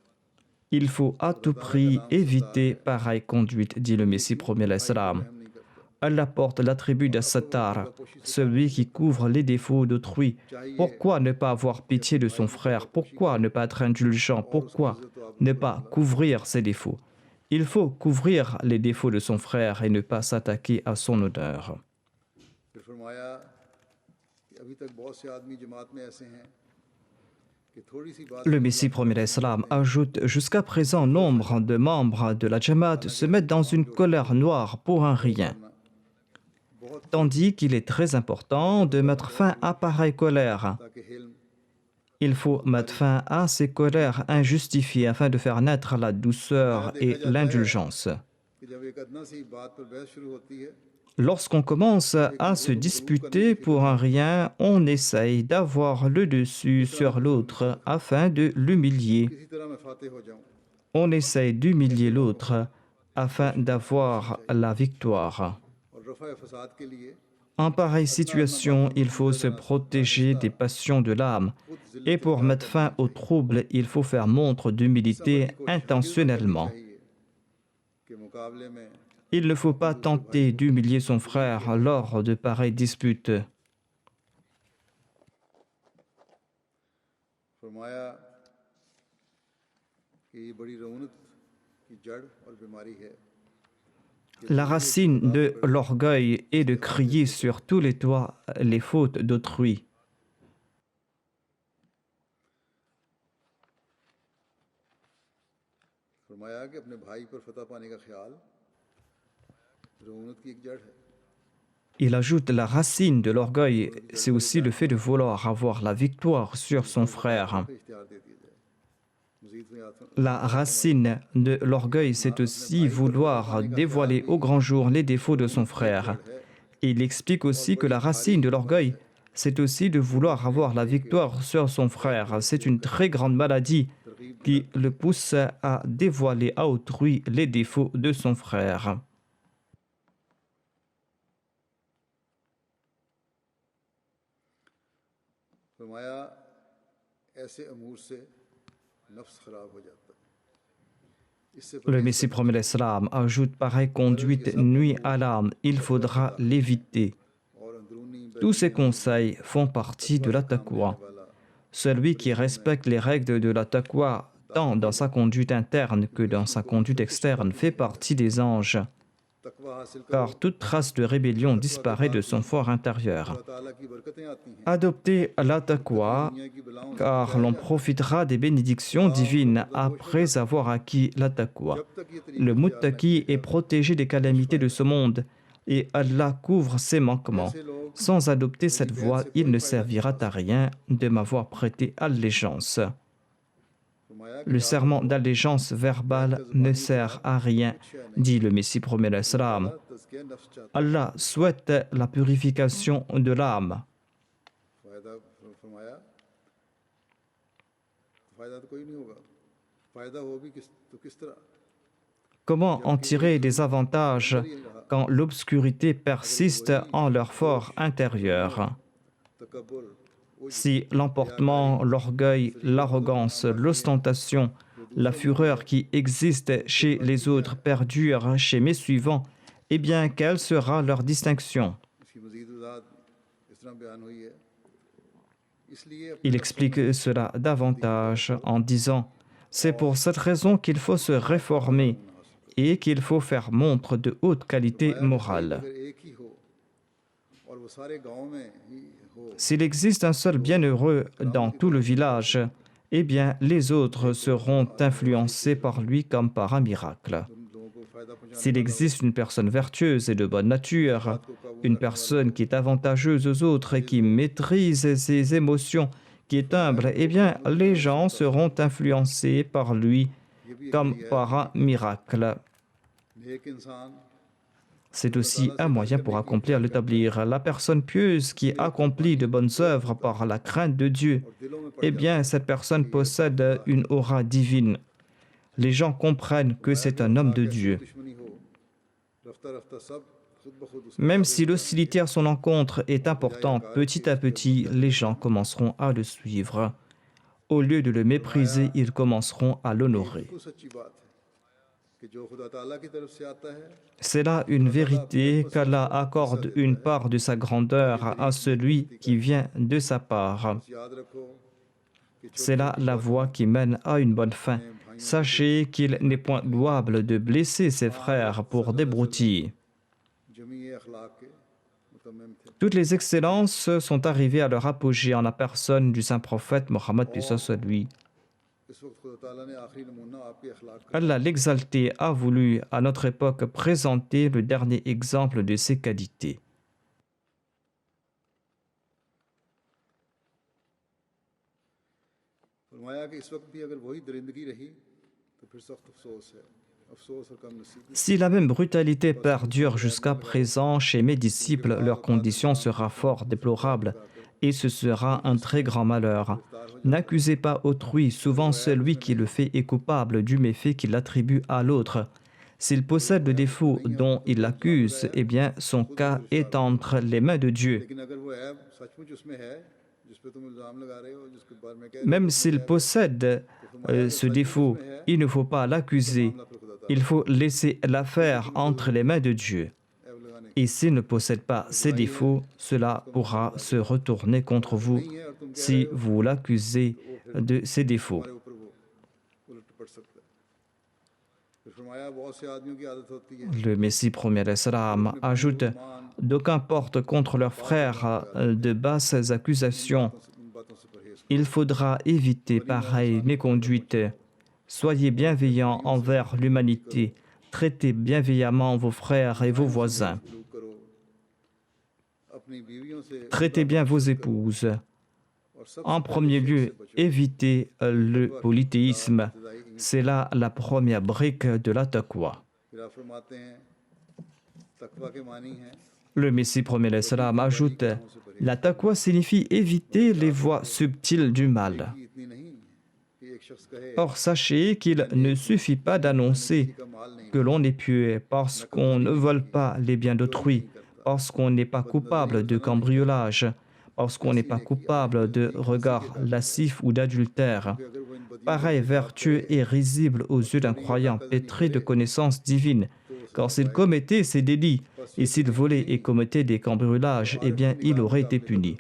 Il faut à tout prix éviter pareille conduite, dit le Messie premier l'Islam. हम नहीं करते Allah porte l'attribut d'As-Sattar, celui qui couvre les défauts d'autrui. Pourquoi ne pas avoir pitié de son frère? Pourquoi ne pas être indulgent? Pourquoi ne pas couvrir ses défauts? Il faut couvrir les défauts de son frère et ne pas s'attaquer à son honneur. फिर फरमाया कि अभी तक बहुत से आदमी जमात में ऐसे हैं कि थोड़ी सी बात Le Messie premier l'Islam ajoute jusqu'à présent, nombre de membres de la Jamaat se mettent dans une colère noire pour un rien. Tandis qu'il est très important de mettre fin à pareille colère. ताकि हिल्म Il faut mettre fin à ces colères injustifiées afin de faire naître la douceur et l'indulgence. कि जब एक अदना सी बात पर बहस शुरू होती है Lorsqu'on commence à se disputer pour un rien, on essaye d'avoir le dessus sur l'autre afin de l'humilier. किसी तरह मैं फाते हो जाऊं On essaye d'humilier l'autre afin d'avoir la victoire. और रफ़ा फसाद के लिए En pareille situation, il faut se protéger des passions de l'âme. Et pour mettre fin aux troubles, il faut faire montre d'humilité intentionnellement. चाहिए कि मुकाबले में Il ne faut pas tenter d'humilier son frère lors de pareilles disputes. फरमाया कि ये बड़ी रौनक की जड़ और बीमारी है La racine de l'orgueil est de crier sur tous les toits les fautes d'autrui. फरमाया कि अपने भाई पर फतह पाने का ख्याल रौनक की एक जड़ है Il ajoute la racine de l'orgueil, c'est aussi le fait de vouloir avoir la victoire sur son frère. इख्तियार दे दिया जाए मज़ीद में याद La racine de l'orgueil, c'est aussi vouloir dévoiler au grand jour les défauts de son frère. Et il explique aussi que la racine de l'orgueil, c'est aussi de vouloir avoir la victoire sur son frère. C'est une très grande maladie qui le pousse à dévoiler à autrui les défauts de son frère. फरमाया ऐसे अमूर से नफ्स खराब हो जाता है इससे Le Messie premier l'Islam ajoute pareille conduite nuit à l'âme, il faudra l'éviter. और अंदरूनी Tous ces conseils font partie de la taqwa. Celui qui respecte les règles de la taqwa, tant dans sa conduite interne que dans sa conduite externe, fait partie des anges, तकवा हासिल कर car toute trace de rébellion disparaît de son fort intérieur. अल्लाह ताला की बरकतें आती हैं Adoptez la taqwa, दुनिया की बलाओं car l'on profitera des bénédictions divines après avoir acquis la taqwa. जब तक ये तरीका Le muttaqi est protégé des calamités de ce monde et Allah couvre ses manquements. Sans adopter cette voie, il ne servira à rien de m'avoir prêté allégeance. Le serment d'allégeance verbale ne sert à rien, dit le Messie premier l'Islam. Allah souhaite la purification de l'âme. फायदा फरमाया फायदा तो कोई नहीं होगा फायदा हो भी किस तरह Comment en tirer des avantages quand l'obscurité persiste en leur fort intérieur? तकब्बुर Si l'emportement, l'orgueil, l'arrogance, l'ostentation, la fureur qui existe chez les autres perdure chez mes suivants, eh bien, quelle sera leur distinction? इसकी मज़ीद वज़ाहत इस तरह बयान हुई है इसलिए Il explique cela davantage en disant « C'est pour cette raison qu'il faut se réformer et qu'il faut faire montre de haute qualité morale. अगर एक ही हो और वो सारे गांव में ही हो S'il existe un seul bienheureux dans tout le village, eh bien, les autres seront influencés par lui comme par un miracle. उन लोगों को फायदा पहुंचाने S'il existe une personne vertueuse et de bonne nature, une personne qui est avantageuse aux autres et qui maîtrise ses émotions, qui est humble, eh bien, les gens seront influencés par lui comme par un miracle. नेक इंसान C'est aussi un moyen pour accomplir l'établir. La personne pieuse qui accomplit de bonnes œuvres par la crainte de Dieu, और दिलों में eh bien, cette personne possède une aura divine. Les gens comprennent que c'est un homme de Dieu. दुश्मनी हो रफ्ता रफ्ता सब खुद ब खुद उसको Même si l'hostilité à son encontre est importante, petit à petit, les gens commenceront à le suivre. Au lieu de le mépriser, ils commenceront à l'honorer. बिल्कुल सच्ची बात है कि जो खुदा ताला की तरफ से आता है C'est là une vérité qu'Allah accorde une part de sa grandeur à celui qui vient de sa part. याद रखो कि C'est là la voie qui mène à une bonne fin. Sachez qu'il n'est point louable de blesser ses frères pour des broutilles. जमी अखलाक के मुतम्मिम थे Toutes les excellences sont arrivées à leur apogée en la personne du saint prophète Mohammed puis soit lui. इस वक्त खुदा ताला ने आखिरी नमूना आपके अखलाक का Allah l'exalté a voulu à notre époque présenter le dernier exemple de ses qualités. फरमाया कि इस वक्त भी अगर वही दरिंदगी रही तो फिर सख्त अफसोस है अफसोस और कम नसीबी Si la même brutalité perdure jusqu'à présent chez mes disciples, leur condition sera fort déplorable et ce sera un très grand malheur. N'accusez pas autrui, souvent celui qui le fait est coupable du méfait qu'il attribue à l'autre. S'il possède le défaut dont il l'accuse, eh bien son cas est entre les mains de Dieu. लेकिन अगर वो ऐब सचमुच उसमें है जिस पे तुम इल्जाम लगा रहे हो जिसके बारे में कह रहे Même s'il possède ce défaut, il ne faut pas l'accuser. Il faut laisser l'affaire entre les mains de Dieu. हो ऐब लगाने Et s'il ne possède pas ces défauts, cela pourra se retourner contre vous नहीं है और तुम si vous l'accusez de ses défauts. तुम्हारे ऊपर वो उलट पड़ सकता है फिर फरमाया बहुत से आदमियों की आदत होती है Le Messie premier salam ajoute d'aucuns portent contre leurs frères de basses accusations. उन बातों से परहेज Il faudra éviter pareille méconduite. Soyez bienveillants envers l'humanité. Traitez bienveillamment vos frères et vos voisins. सलूक करो अपनी बीवियों से Traitez bien vos épouses. और सब En premier lieu, évitez le polythéisme. C'est là la première brique de la taqwa. फिर आप फरमाते हैं तकवा के मानी हैं Le Messie premier salam ajoute la taqwa signifie éviter les voies subtiles du mal. कि इतनी नहीं कि एक शख्स कहे Or, sachez qu'il ne suffit pas d'annoncer का माल नहीं que l'on est pieux parce qu'on ne vole pas les biens d'autrui, parce qu'on n'est pas coupable de cambriolage, parce qu'on n'est pas coupable de regard lascif ou d'adultère. अगर वो इन बदियों Pareille vertu est risible aux yeux d'un croyant pétri de connaissances divines. Car s'il commettait ces délits et s'il volait et commettait des cambriolages, eh bien, il aurait été puni.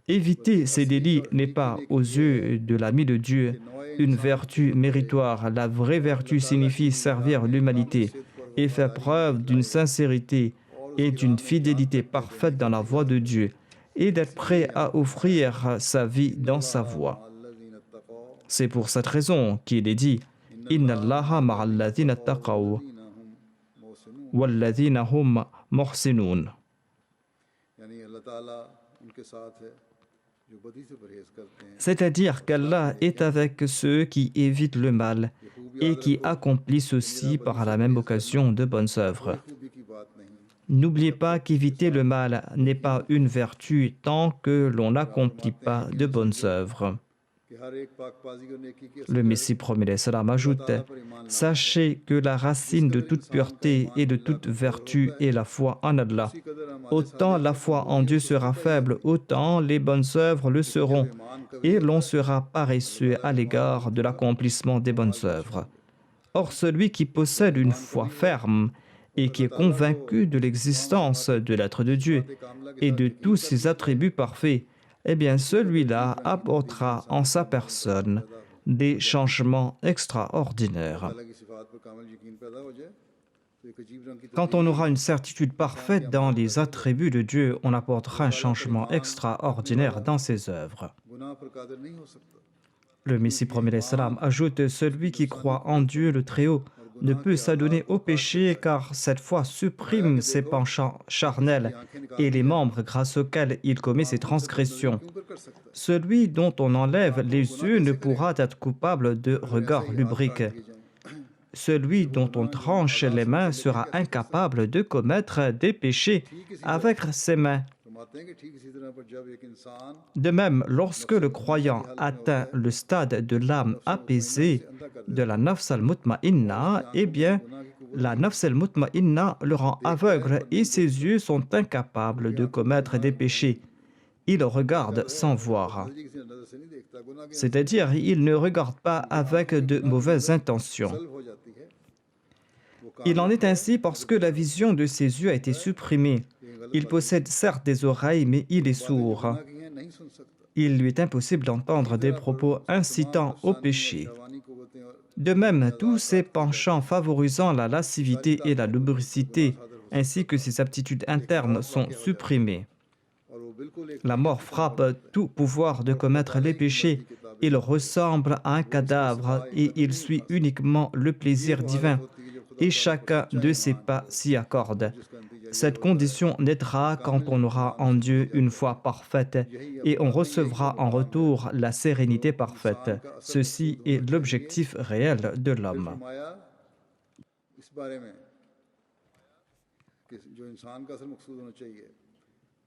Éviter ces délits n'est pas, aux yeux de l'ami de Dieu, une vertu méritoire. La vraie vertu signifie servir l'humanité et faire preuve d'une sincérité et d'une fidélité parfaite dans la voie de Dieu et d'être prêt à offrir sa vie dans sa voie. الذين اتقوا C'est pour cette raison qu'il est dit « Inna Allaha ma'alladhina taqaw الذين هم محسنون walladhina hum Mohsinoun. यानी अल्लाह ताला उनके साथ है जो बदी से परहेज करते हैं C'est-à-dire qu'Allah est avec ceux qui évitent le mal et qui accomplissent aussi par la même occasion de bonnes œuvres. खूबी की बात नहीं N'oubliez pas qu'éviter le mal n'est pas une vertu tant que l'on n'accomplit pas de bonnes œuvres. कि हर एक पाकबाजी और नेकी के Le Messie premier salam ajoute, sachez que la racine de toute pureté et de toute vertu est la foi en Allah. Autant la foi en Dieu sera faible, autant les bonnes œuvres le seront, et l'on sera paresseux à l'égard de l'accomplissement des bonnes œuvres. Or, celui qui possède une foi ferme et qui est convaincu de l'existence de l'être de Dieu et de tous ses attributs parfaits, eh bien celui-là apportera en sa personne des changements extraordinaires. अल्लाह की सिफात पर कामिल यकीन पैदा हो जाए तो एक अजीब रंग की Quand on aura une certitude parfaite dans les attributs de Dieu, on apportera un changement extraordinaire dans ses œuvres. गुनाह पर कादिर नहीं हो सकता Le Messie premier salam ajoute, celui qui croit en Dieu le Très-Haut ne peut s'adonner au péché car cette foi supprime ses penchants charnels et les membres grâce auxquels il commet ses transgressions. क्यों कर सकता है Celui dont on enlève les yeux ne pourra être coupable de regard lubrique. Celui dont on tranche les mains sera incapable de commettre des péchés avec ses mains. फरमाते हैं कि ठीक इसी तरह पर जब एक इंसान De même, lorsque le croyant atteint le stade de l'âme apaisée, de la nafs al-mutma'inna, eh bien, la nafs al-mutma'inna le rend aveugle et ses yeux sont incapables de commettre des péchés. Il regarde sans voir. जी किसी नजर से नहीं देखता गुनाह की C'est-à-dire, il ne regarde pas avec de mauvaises intentions. सल हो जाती है वो Il en est ainsi parce que la vision de ses yeux a été supprimée. Il possède certes des oreilles, mais il est sourd. गुनाह की है नहीं सुन सकता Il lui est impossible d'entendre des propos incitant au péché. जवानी कुव्वतें और De même, tous ces penchants favorisant la lascivité et la lubricité, ainsi que ses aptitudes internes, sont supprimés. और वो बिल्कुल एक La mort frappe tout pouvoir de commettre les péchés. Il ressemble à un cadavre et il suit uniquement le plaisir divin. Et chacun de ses pas s'y accorde. Cette condition naîtra quand on aura en Dieu une foi parfaite et on recevra en retour la sérénité parfaite. Ceci est l'objectif réel de l'homme. फरमाया इस बारे में कि जो इंसान का असल मकसूद होना चाहिए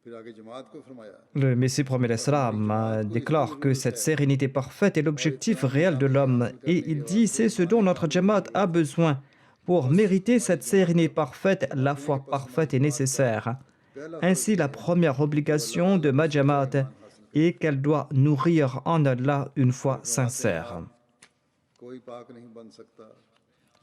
फिर आगे जमात को फरमाया Le Messie premier salam déclare que cette sérénité parfaite est l'objectif réel de l'homme et il dit c'est ce dont notre Jamaat a besoin. Pour mériter cette sérénité parfaite, la foi parfaite est nécessaire. Ainsi, la première obligation de ma Jamaat est qu'elle doit nourrir en Allah une foi sincère. कोई पाक नहीं बन सकता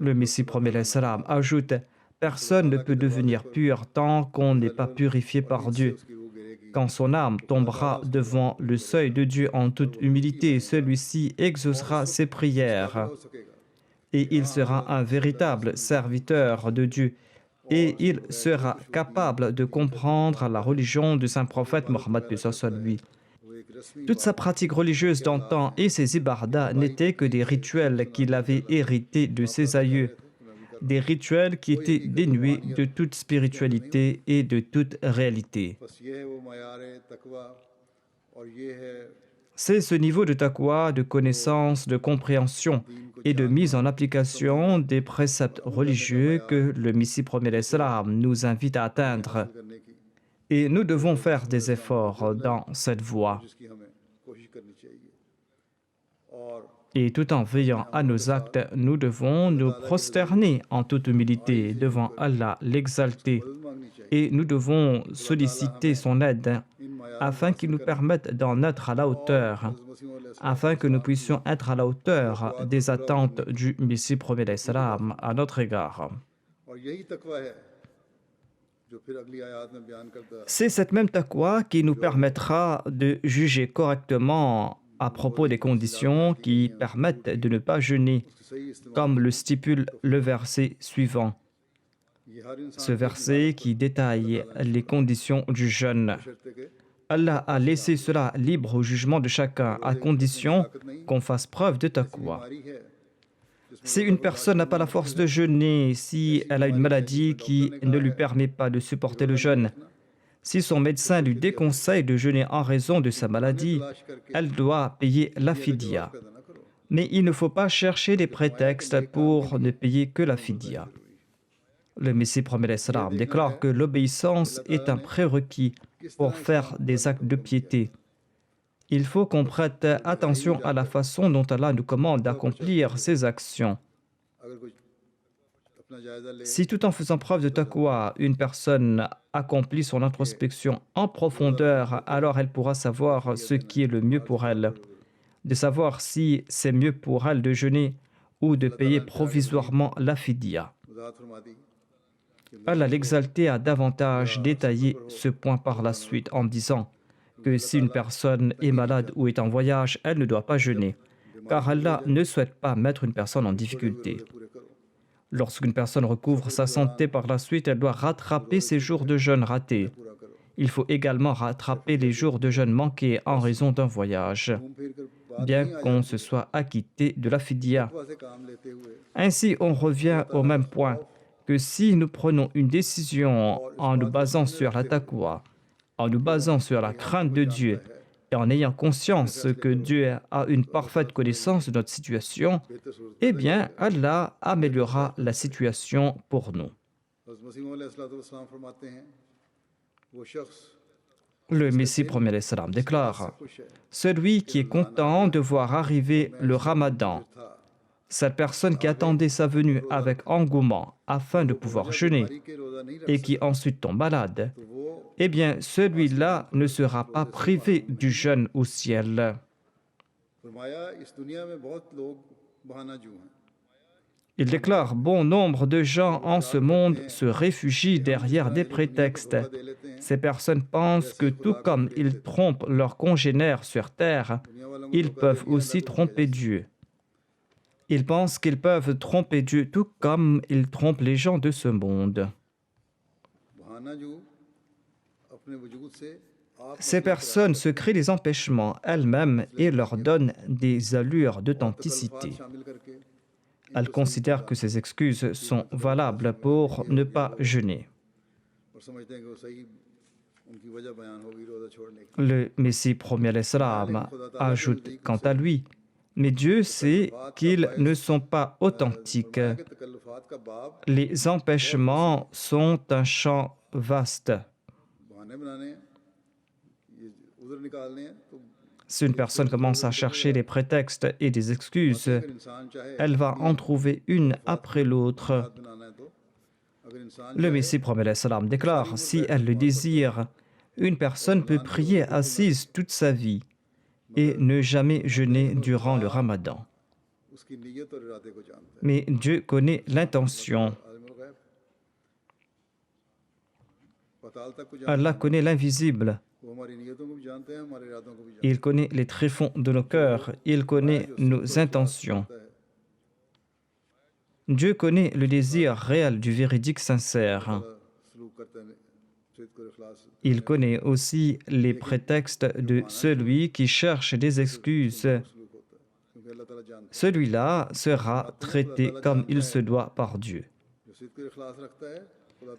Le Messie premier salam ajoute personne ne peut devenir pur tant qu'on n'est pas purifié par Dieu. उसकी रूह गिरेगी Quand son âme tombera devant le seuil de Dieu en toute humilité, celui-ci exaucera ses prières हो सकेगा et il sera un véritable serviteur de Dieu et il sera capable de comprendre la religion du saint prophète Mohammed paix soit lui. वो एक रस्मी Toute sa pratique religieuse d'antan et ses ibadas n'étaient que des rituels qu'il avait hérités de ses aïeux, des rituels qui étaient dénués de toute spiritualité et de toute réalité. बस ये है वो मयार तकवा और ये है C'est ce niveau de taqwa, de connaissance, de compréhension et de mise en application des préceptes religieux que le Messie premier salam nous invite à atteindre. करने की Et nous devons faire des efforts dans cette voie. जिसकी हमें कोशिश करनी चाहिए और Et tout en veillant à nos actes, nous devons nous prosterner en toute humilité devant Allah, l'exalter. मदद मांगनी चाहिए Et nous devons solliciter son aide इन मयार afin qu'il nous permette d'en être à la hauteur, afin que nous puissions être à la hauteur des attentes du Messie premier salam à notre égard. और यही तकवा है जो फिर अगली आयत में बयान करता है C'est cette même taqwa qui nous permettra de juger correctement à propos des conditions qui permettent de ne pas jeûner, उसके सही इस्तेमाल comme le stipule le verset suivant. ये हर इंसान Ce verset qui détaille les conditions du jeûne. शर्त है कि Allah a laissé cela libre au jugement de chacun, à condition qu'on fasse preuve de taqwa. बीमारी है Si une personne n'a pas la force de jeûner, si elle a une maladie qui ne lui permet pas de supporter le jeûne, si son médecin lui déconseille de jeûner en raison de sa maladie, elle doit payer la fidya. Mais il ne faut pas chercher des prétextes pour ne payer que la fidya. Le Messie promet l'Islam déclare que l'obéissance est un prérequis pour faire des actes de piété. Il faut qu'on prête attention à la façon dont Allah nous commande d'accomplir ces actions. Si tout en faisant preuve de taqwa, une personne accomplit son introspection en profondeur, alors elle pourra savoir ce qui est le mieux pour elle, de savoir si c'est mieux pour elle de jeûner ou de payer provisoirement la fidya. Allah l'exalté a davantage détaillé ce point par la suite en disant que si une personne est malade ou est en voyage, elle ne doit pas jeûner, car Allah ne souhaite pas mettre une personne en difficulté. Lorsqu'une personne recouvre sa santé par la suite, elle doit rattraper ses jours de jeûne ratés. Il faut également rattraper les jours de jeûne manqués en raison d'un voyage, bien qu'on se soit acquitté de la fidya. Ainsi, on revient au même point que si nous prenons une décision en nous basant sur la taqwa, en nous basant sur la crainte de Dieu et en ayant conscience que Dieu a une parfaite connaissance de notre situation, eh bien, Allah améliorera la situation pour nous. Le Messie promet l'Islam déclare « Celui qui est content de voir arriver le Ramadan, cette personne qui attendait sa venue avec engouement afin de pouvoir jeûner et qui ensuite tombe malade, eh bien, celui-là ne sera pas privé du jeûne au ciel. » Il déclare « Bon nombre de gens en ce monde se réfugient derrière des prétextes. Ces personnes pensent que tout comme ils trompent leurs congénères sur terre, ils peuvent aussi tromper Dieu. Ils pensent qu'ils peuvent tromper Dieu tout comme ils trompent les gens de ce monde. » Ces personnes se créent des empêchements elles-mêmes et leur donnent des allures d'authenticité. Elles considèrent que ces excuses sont valables pour ne pas jeûner. Le Messie promet l'Islam ajoute quant à lui, mais Dieu sait qu'ils ne sont pas authentiques. Les empêchements sont un champ vaste. Si une personne commence à chercher des prétextes et des excuses, elle va en trouver une après l'autre. Le Messie promet l'Islam déclare, si elle le désire, une personne peut prier assise toute sa vie et ne jamais jeûner durant le Ramadan. Mais Dieu connaît l'intention. Allah connaît l'invisible. Il connaît les tréfonds de nos cœurs. Il connaît nos intentions. Dieu connaît le désir réel du véridique sincère. Il connaît aussi les prétextes de celui qui cherche des excuses. Celui-là sera traité comme il se doit par Dieu.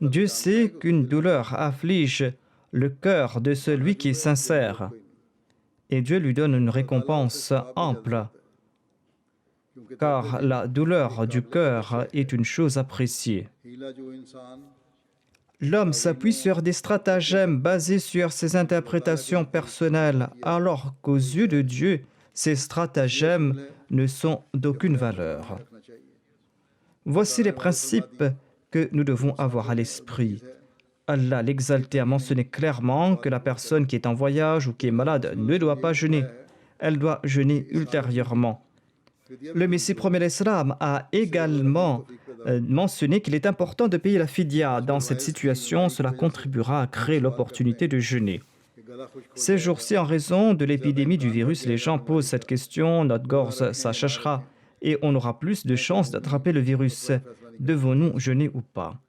Dieu sait qu'une douleur afflige le cœur de celui qui est sincère, et Dieu lui donne une récompense ample, car la douleur du cœur est une chose appréciée. L'homme s'appuie sur des stratagèmes basés sur ses interprétations personnelles, alors qu'aux yeux de Dieu, ces stratagèmes ne sont d'aucune valeur. Voici les principes que nous devons avoir à l'esprit. Allah l'exalté a mentionné clairement que la personne qui est en voyage ou qui est malade ne doit pas jeûner. Elle doit jeûner ultérieurement. Le Messie promet l'Islam a également mentionné qu'il est important de payer la fidya. Dans cette situation, cela contribuera à créer l'opportunité de jeûner. Ces jours-ci, en raison de l'épidémie du virus, les gens posent cette question, notre gorge s'achèchera et on aura plus de chances d'attraper le virus. Devons-nous jeûner ou pas?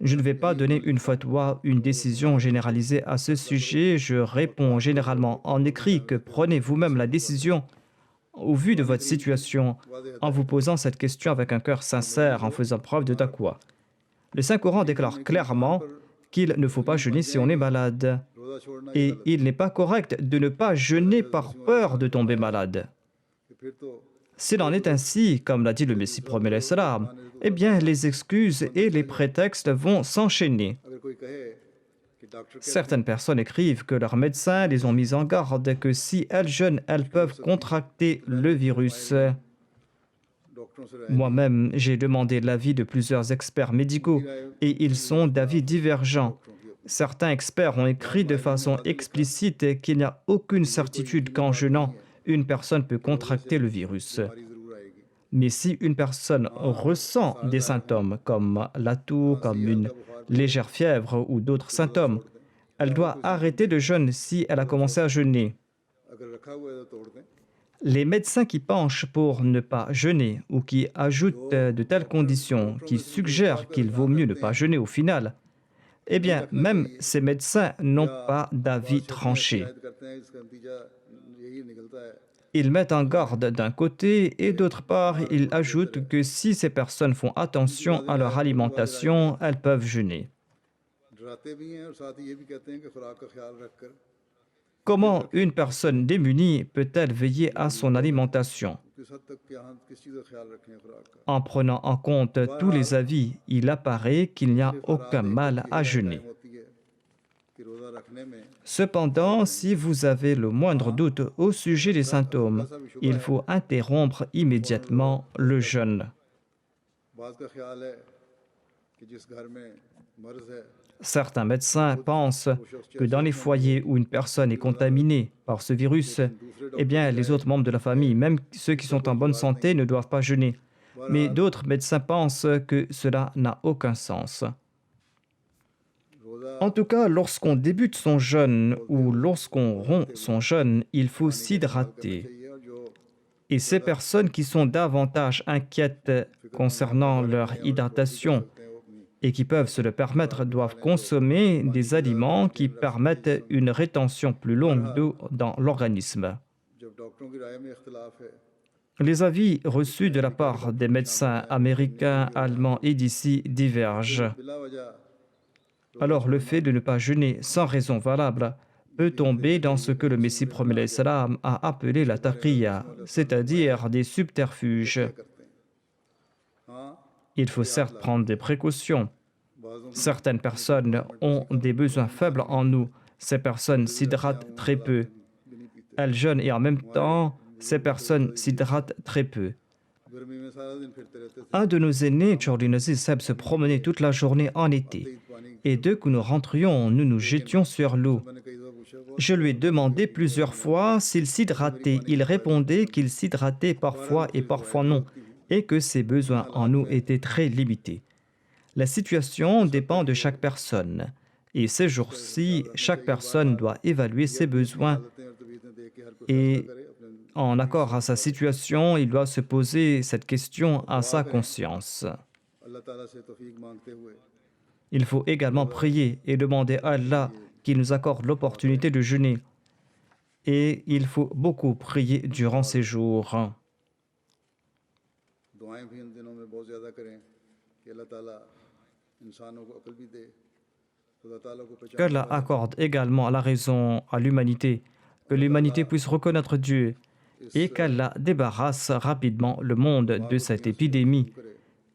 Je ne vais pas donner une fatwa, une décision généralisée à ce sujet. Je réponds généralement en écrit que prenez vous-même la décision au vu de votre situation, en vous posant cette question avec un cœur sincère, en faisant preuve de taqwa. Le Saint-Coran déclare clairement qu'il ne faut pas jeûner si on est malade. Et il n'est pas correct de ne pas jeûner par peur de tomber malade. S'il en est ainsi, comme l'a dit le Messie promet l'Islam, eh bien les excuses et les prétextes vont s'enchaîner. Certaines personnes écrivent que leurs médecins les ont mis en garde que si elles jeûnent, elles peuvent contracter le virus. Moi-même, j'ai demandé l'avis de plusieurs experts médicaux et ils sont d'avis divergents. Certains experts ont écrit de façon explicite qu'il n'y a aucune certitude qu'en jeûnant, une personne peut contracter le virus. Mais si une personne ressent des symptômes comme la toux, comme une légère fièvre ou d'autres symptômes, elle doit arrêter de jeûne si elle a commencé à jeûner. Les médecins qui penchent pour ne pas jeûner ou qui ajoutent de telles conditions, qui suggèrent qu'il vaut mieux ne pas jeûner au final, eh bien, même ces médecins n'ont pas d'avis tranché. Ils mettent en garde d'un côté et d'autre part, ils ajoutent que si ces personnes font attention à leur alimentation, elles peuvent jeûner. Comment une personne démunie peut-elle veiller à son alimentation? En prenant en compte tous les avis, il apparaît qu'il n'y a aucun mal à jeûner. Cependant, si vous avez le moindre doute au sujet des symptômes, il faut interrompre immédiatement le jeûne. Certains médecins pensent que dans les foyers où une personne est contaminée par ce virus, eh bien, les autres membres de la famille, même ceux qui sont en bonne santé, ne doivent pas jeûner. Mais d'autres médecins pensent que cela n'a aucun sens. En tout cas, lorsqu'on débute son jeûne ou lorsqu'on rompt son jeûne, il faut s'hydrater. Et ces personnes qui sont davantage inquiètes concernant leur hydratation et qui peuvent se le permettre doivent consommer des aliments qui permettent une rétention plus longue d'eau dans l'organisme. Les avis reçus de la part des médecins américains, allemands et d'ici divergent. Alors le fait de ne pas jeûner sans raison valable peut tomber dans ce que le Messie promet l'Islam a appelé la taqiyya, c'est-à-dire des subterfuges. Il faut certes prendre des précautions. Certaines personnes ont des besoins faibles en nous. Ces personnes s'hydratent très peu. Elles jeûnent et en même temps, ces personnes s'hydratent très peu. Un de nos aînés, Charlie Naziz Seb, se promenait toute la journée en été. Et dès que nous rentrions, nous nous jetions sur l'eau. Je lui ai demandé plusieurs fois s'il s'hydratait. Il répondait qu'il s'hydratait parfois et parfois non, et que ses besoins en eau étaient très limités. La situation dépend de chaque personne. Et ces jours-ci, chaque personne doit évaluer ses besoins et en accord à sa situation, il doit se poser cette question à sa conscience. Il faut également prier et demander à Allah qu'il nous accorde l'opportunité de jeûner. Et il faut beaucoup prier durant ces jours. Qu'Allah accorde également la raison à l'humanité, que l'humanité puisse reconnaître Dieu et qu'Allah débarrasse rapidement le monde de cette épidémie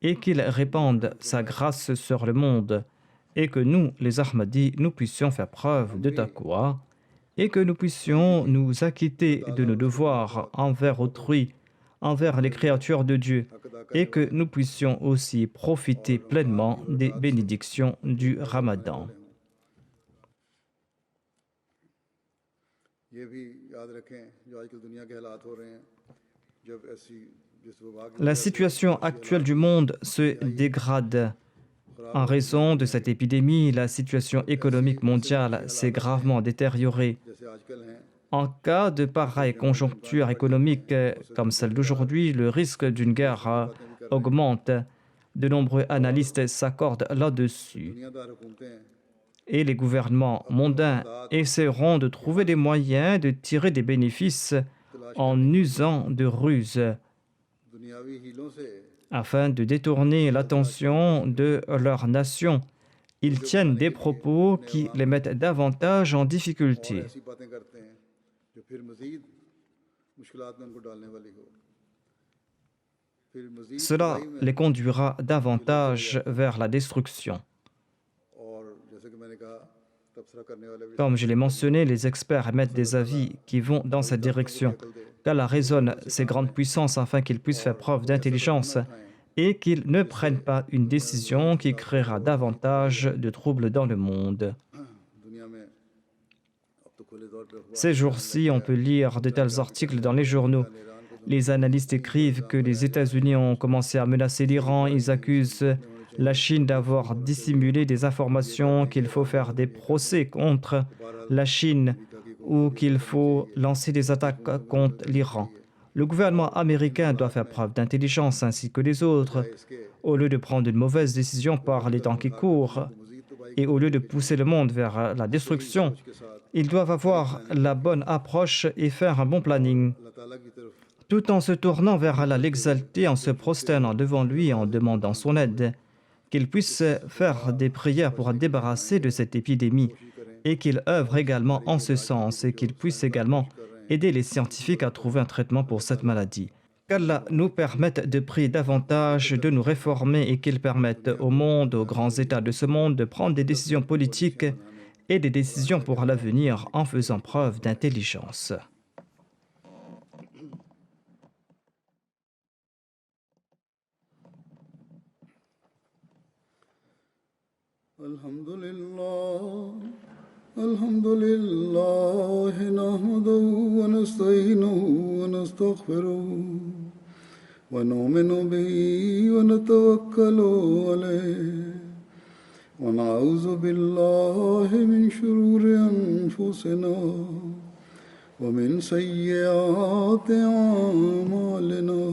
et qu'il répande sa grâce sur le monde et que nous, les Ahmadis, nous puissions faire preuve de taqwa et que nous puissions nous acquitter de nos devoirs envers autrui, envers les créatures de Dieu et que nous puissions aussi profiter pleinement des bénédictions du Ramadan. La situation actuelle du monde se dégrade. En raison de cette épidémie, la situation économique mondiale s'est gravement détériorée. En cas de pareille conjoncture économique comme celle d'aujourd'hui, le risque d'une guerre augmente. De nombreux analystes s'accordent là-dessus. Et les gouvernements mondains essaieront de trouver des moyens de tirer des bénéfices en usant de ruses दुनियावी हीलों से afin de détourner l'attention de leur nation. Ils tiennent des propos qui les mettent davantage en और difficulté. ऐसी बातें करते हैं जो फिर मजीद मुश्किलात में उनको डालने वाली हो फिर मजीद Cela तबाही में les conduira davantage vers la destruction. और जैसे कि मैंने कहा तबसरा करने वाले भी Comme je l'ai mentionné, les experts émettent des avis qui vont dans cette direction. Qu'Allah raisonne ces grandes puissances afin qu'ils puissent faire preuve d'intelligence et qu'ils ne prennent pas une décision qui créera davantage de troubles dans le monde. दुनिया में अब तो खुले तौर पे अखबार Ces jours-ci, on peut lire de tels articles dans les journaux. Les analystes écrivent que les États-Unis ont commencé à menacer l'Iran. Ils accusent la Chine d'avoir dissimulé des informations, qu'il faut faire des procès contre la Chine ou qu'il faut lancer des attaques contre l'Iran. Le gouvernement américain doit faire preuve d'intelligence ainsi que les autres. Au lieu de prendre une mauvaise décision par les temps qui courent et au lieu de pousser le monde vers la destruction, ils doivent avoir la bonne approche et faire un bon planning. अल्लाह ताला की तरफ Tout en se tournant vers Allah, l'exalter, en se prosternant devant lui et en demandant son aide, qu'il puisse faire des prières pour débarrasser de cette épidémie et qu'il œuvre également en ce sens et qu'il puisse également aider les scientifiques à trouver un traitement pour cette maladie. Qu'Allah nous permette de prier davantage, de nous réformer et qu'il permette au monde, aux grands États de ce monde, de prendre des décisions politiques et des décisions pour l'avenir en faisant preuve d'intelligence. الحمد لله نحمده ونستعينه ونستغفره ونؤمن به ونتوكل عليه ونعوذ بالله من شرور أنفسنا ومن سيئات أعمالنا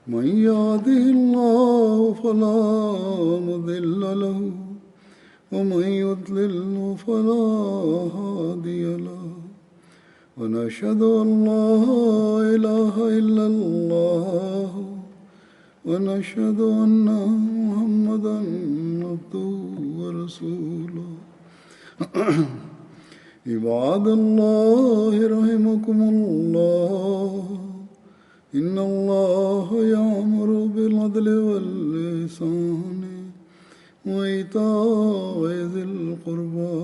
من يهده الله فلا مضل له ومن يضلل فلا هادي له ونشهد أن لا إله إلا الله ونشهد أن محمدا عبده ورسوله عباد الله رحمكم الله إن الله يأمر بالعدل والإحسان وإيتاء ذي القربى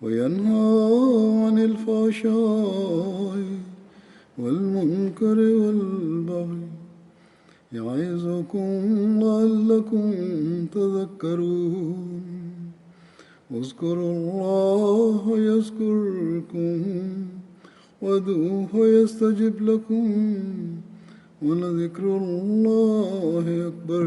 وينهى عن الفحشاء والمنكر والبغي يعظكم لعلكم تذكرون اذكروا الله يذكركم وادعوه يستجب لكم ولذكر الله أكبر